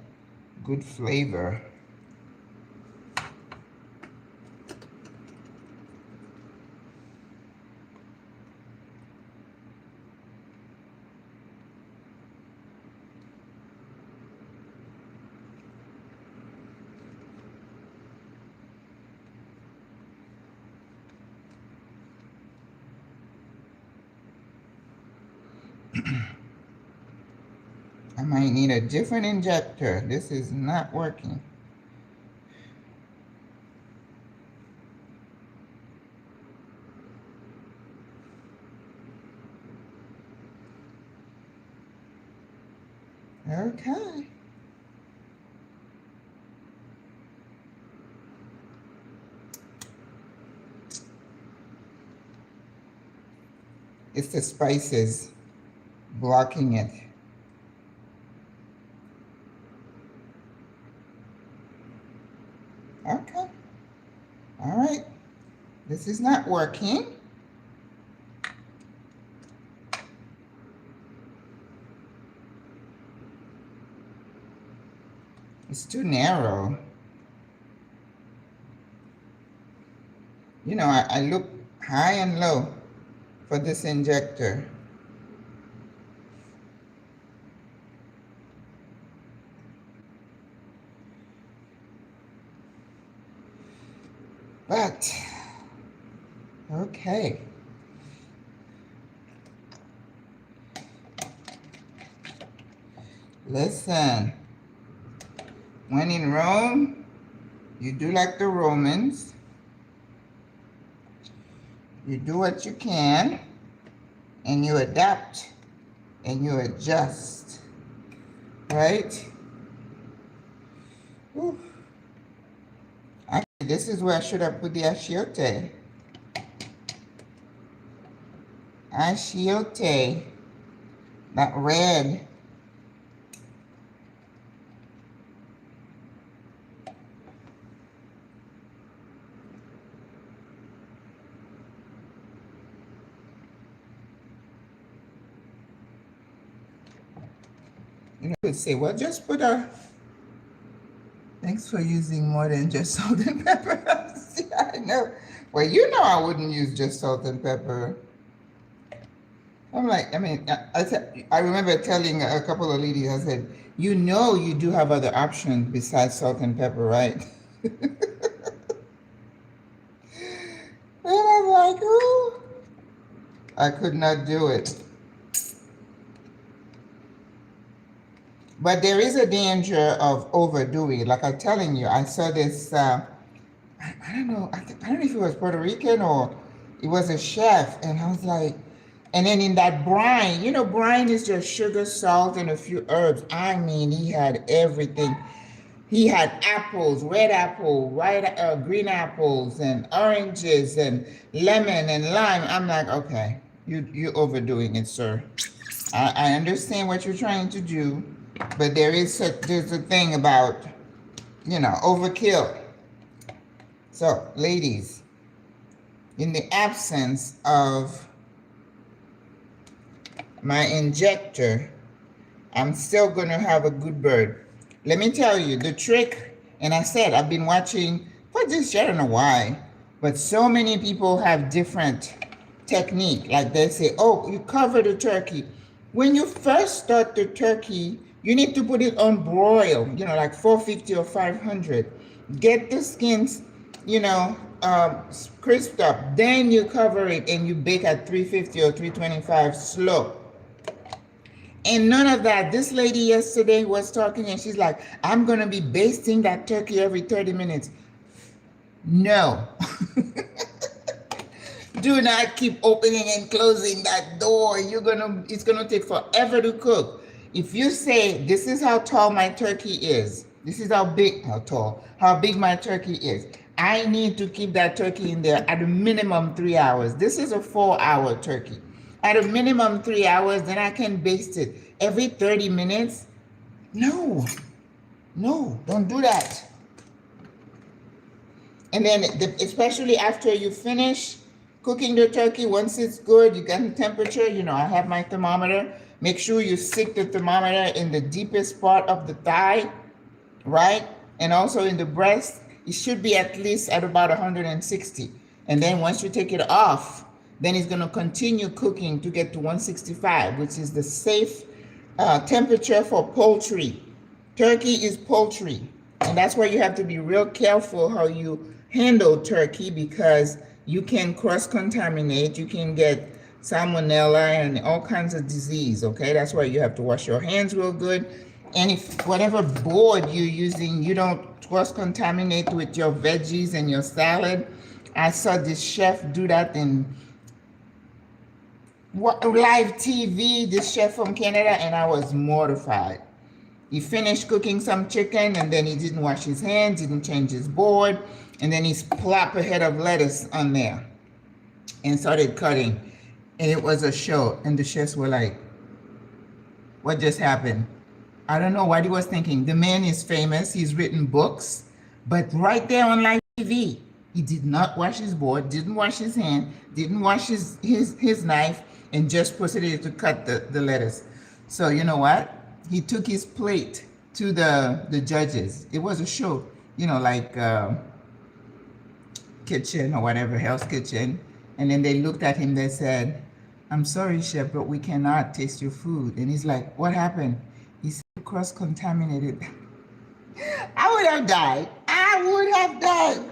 good flavor. I might need a different injector. This is not working. Okay. It's the spices blocking it. Okay. All right. This is not working. It's too narrow. You know, I look high and low for this injector. But, okay. Listen, when in Rome, you do like the Romans. You do what you can, and you adapt and you adjust, right? Ooh. Actually, this is where I should have put the achiote. Achiote, that red. You could say, well, just put a, thanks for using more than just salt and pepper. I know. Well, you know I wouldn't use just salt and pepper. I'm like, I mean, I remember telling a couple of ladies, I said, you know you do have other options besides salt and pepper, right? And I'm like, oh, I could not do it. But there is a danger of overdoing it. Like I'm telling you, I saw this, I don't know, I don't know if it was Puerto Rican or it was a chef, and I was like, and then in that brine, you know, brine is just sugar, salt, and a few herbs. I mean, he had everything. He had apples, red apple, green apples, and oranges, and lemon, and lime. I'm like, okay, you're overdoing it, sir. I understand what you're trying to do, but there's a thing about, you know, overkill. So, ladies, in the absence of my injector, I'm still going to have a good bird. Let me tell you the trick, and I said I've been watching for this, I don't know why, but so many people have different technique. Like they say, oh, you cover the turkey. When you first start the turkey, you need to put it on broil, you know, like 450 or 500. Get the skins, you know, crisped up. Then you cover it and you bake at 350 or 325 slow. And none of that. This lady yesterday was talking and she's like, I'm going to be basting that turkey every 30 minutes. No. Do not keep opening and closing that door. It's going to take forever to cook. If you say, this is how tall my turkey is, this is how big my turkey is, I need to keep that turkey in there at a minimum 3 hours. This is a 4-hour turkey. At a minimum 3 hours, then I can baste it. Every 30 minutes? No, don't do that. And then, especially after you finish cooking the turkey, once it's good, you got the temperature, you know, I have my thermometer. Make sure you stick the thermometer in the deepest part of the thigh, right? And also in the breast. It should be at least at about 160. And then once you take it off, then it's going to continue cooking to get to 165, which is the safe temperature for poultry. Turkey is poultry. And that's why you have to be real careful how you handle turkey, because you can cross-contaminate. You can get salmonella and all kinds of disease, okay? That's why you have to wash your hands real good. And if whatever board you're using, you don't cross-contaminate with your veggies and your salad. I saw this chef do that in live TV, this chef from Canada, and I was mortified. He finished cooking some chicken, and then he didn't wash his hands, didn't change his board, and then he plopped a head of lettuce on there and started cutting. And it was a show, and the chefs were like, what just happened? I don't know what he was thinking. The man is famous, he's written books, but right there on live TV, he did not wash his board, didn't wash his hand, didn't wash his knife, and just proceeded to cut the lettuce. So you know what? He took his plate to the judges. It was a show, you know, like Kitchen or whatever, Hell's Kitchen. And then they looked at him, they said, I'm sorry, chef, but we cannot taste your food. And he's like, what happened? He said, cross-contaminated. I would have died. I'm like,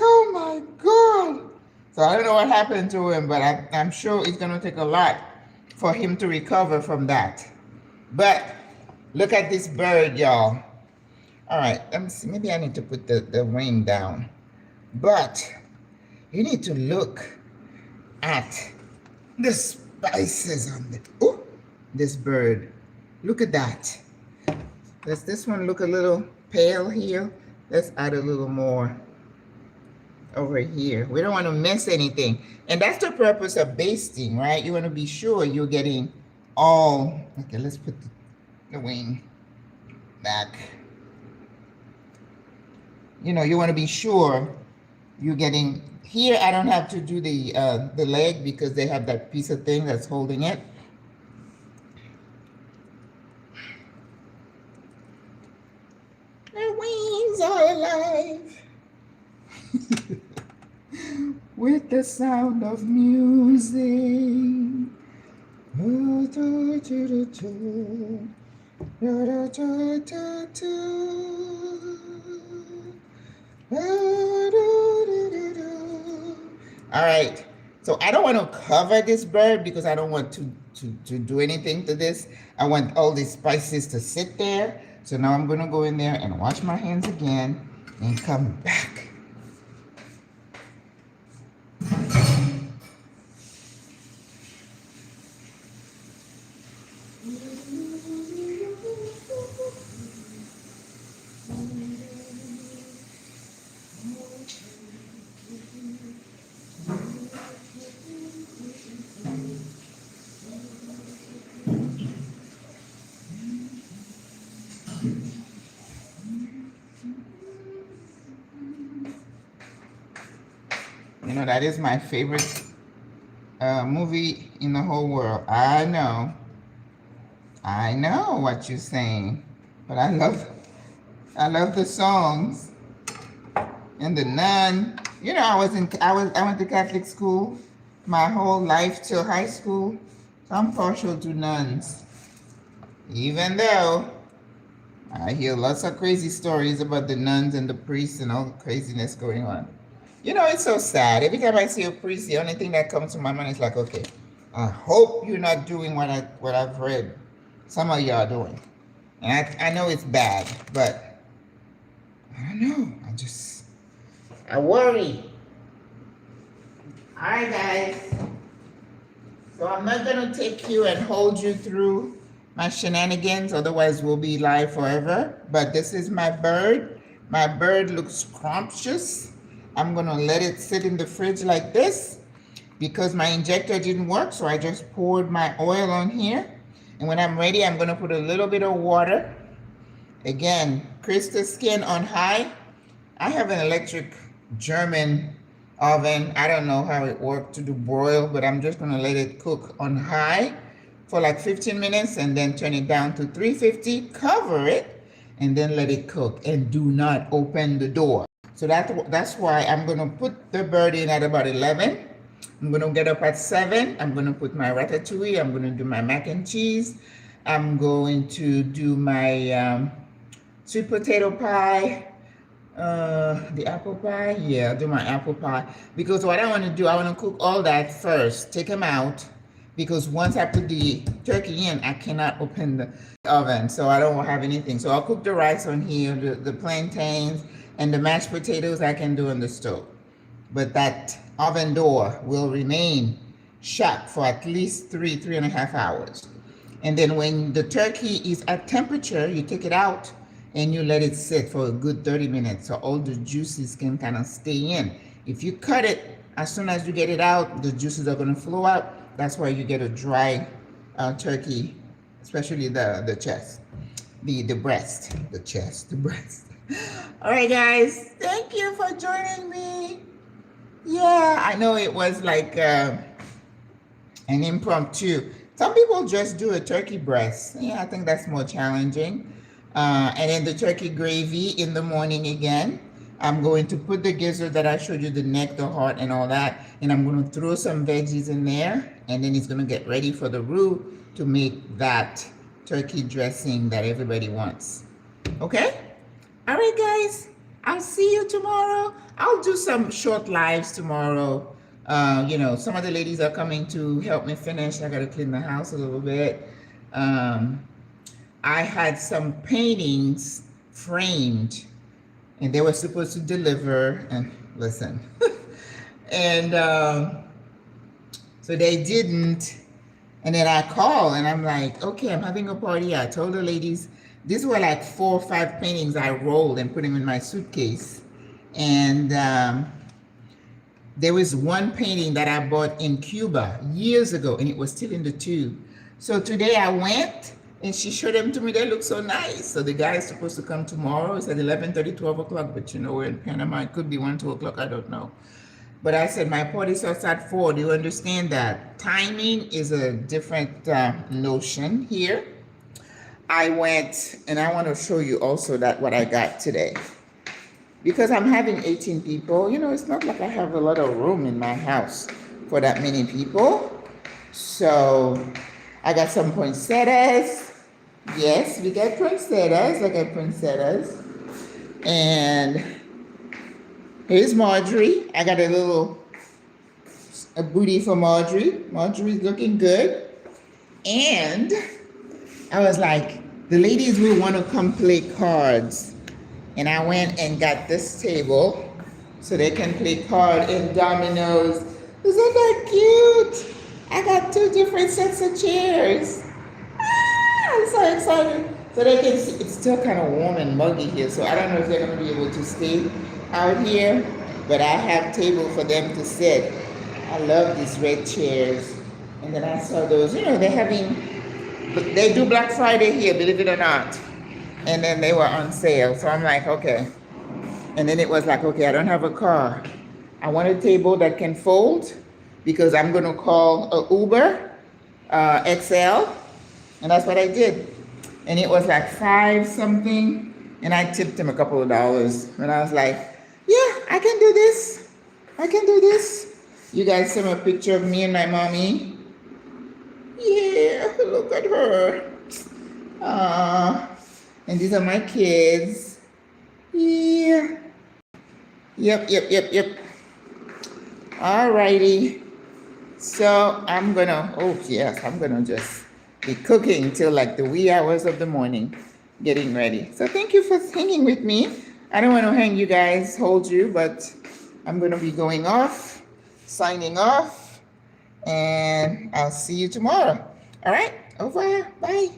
oh my God. So I don't know what happened to him, but I'm sure it's going to take a lot for him to recover from that. But look at this bird, y'all. All right, let me see. Maybe I need to put the rain down. But you need to look at the spices on the, ooh, this bird. Look at that. Does this one look a little pale here? Let's add a little more over here. We don't want to miss anything. And that's the purpose of basting, right? You want to be sure you're getting all. Okay, let's put the wing back. You know, you want to be sure you're getting. Here I don't have to do the leg because they have that piece of thing that's holding it. The wings are alive with the sound of music. All right, so I don't want to cover this bird because I don't want to do anything to this. I want all these spices to sit there. So now I'm gonna go in there and wash my hands again and come back. You know, that is my favorite movie in the whole world. I know what you're saying, but I love the songs. And the nun. You know, I went to Catholic school my whole life till high school. So I'm partial to nuns. Even though I hear lots of crazy stories about the nuns and the priests and all the craziness going on. You know, it's so sad. Every time I see a priest, the only thing that comes to my mind is like, okay, I hope you're not doing what I've read some of y'all doing. And I know it's bad, but I don't know. I worry. All right, guys. So I'm not going to take you and hold you through my shenanigans. Otherwise, we'll be live forever. But this is my bird. My bird looks scrumptious. I'm going to let it sit in the fridge like this because my injector didn't work. So I just poured my oil on here. And when I'm ready, I'm going to put a little bit of water. Again, crystal skin on high. I have an electric German oven. I don't know how it works to do broil, but I'm just going to let it cook on high for like 15 minutes and then turn it down to 350. Cover it and then let it cook. And do not open the door. So that's why I'm going to put the bird in at about 11. I'm going to get up at 7. I'm going to put my ratatouille. I'm going to do my mac and cheese. I'm going to do my sweet potato pie. The apple pie. Yeah, I'll do my apple pie. Because what I want to do, I want to cook all that first. Take them out. Because once I put the turkey in, I cannot open the oven. So I don't have anything. So I'll cook the rice on here, the plantains, and the mashed potatoes I can do on the stove. But that oven door will remain shut for at least 3.5 hours. And then when the turkey is at temperature, you take it out and you let it sit for a good 30 minutes so all the juices can kind of stay in. If you cut it, as soon as you get it out, the juices are going to flow out. That's why you get a dry turkey, especially the chest, the breast, the chest, the breast. All right, guys, thank you for joining me. Yeah, I know it was like an impromptu. Some people just do a turkey breast. Yeah, I think that's more challenging. And then the turkey gravy in the morning again. I'm going to put the gizzard that I showed you, the neck, the heart, and all that. And I'm going to throw some veggies in there. And then it's going to get ready for the roux to make that turkey dressing that everybody wants. Okay? All right, guys. I'll see you tomorrow. I'll do some short lives tomorrow. You know, some of the ladies are coming to help me finish. I got to clean the house a little bit. I had some paintings framed and they were supposed to deliver, and listen, and so they didn't, And then I call and I'm like, okay, I'm having a party. I told the ladies, these were like 4 or 5 paintings I rolled and put them in my suitcase. And there was one painting that I bought in Cuba years ago, and it was still in the tube. So today I went, and she showed them to me. They look so nice. So the guy is supposed to come tomorrow. It's at 11:30, 12 o'clock, but you know, we're in Panama. It could be 1, 2 o'clock. I don't know. But I said, my party starts at 4. Do you understand that? Timing is a different notion here. I went, and I want to show you also that what I got today. Because I'm having 18 people, you know, it's not like I have a lot of room in my house for that many people. So I got some poinsettias. Yes, we got poinsettias. I got poinsettias. And here's Marjorie. I got a booty for Marjorie. Marjorie's looking good. And I was like, the ladies will want to come play cards. And I went and got this table so they can play card and dominoes. Isn't that cute? I got 2 different sets of chairs. I'm so excited. So they can see, it's still kind of warm and muggy here, so I don't know if they're going to be able to stay out here, but I have table for them to sit. I love these red chairs. And then I saw those, you know, they do Black Friday here, believe it or not. And then they were on sale. So I'm like, okay. And then it was like, okay, I don't have a car. I want a table that can fold because I'm going to call a Uber XL. And that's what I did. And it was like 5 something. And I tipped him a couple of dollars. And I was like, yeah, I can do this. I can do this. You guys see a picture of me and my mommy? Yeah, look at her. And these are my kids. Yeah. Yep. Alrighty. So I'm gonna just be cooking till like the wee hours of the morning, getting ready. So thank you for hanging with me. I don't want to hold you, but I'm gonna be going off, signing off, and I'll see you tomorrow. All right, au revoir, bye.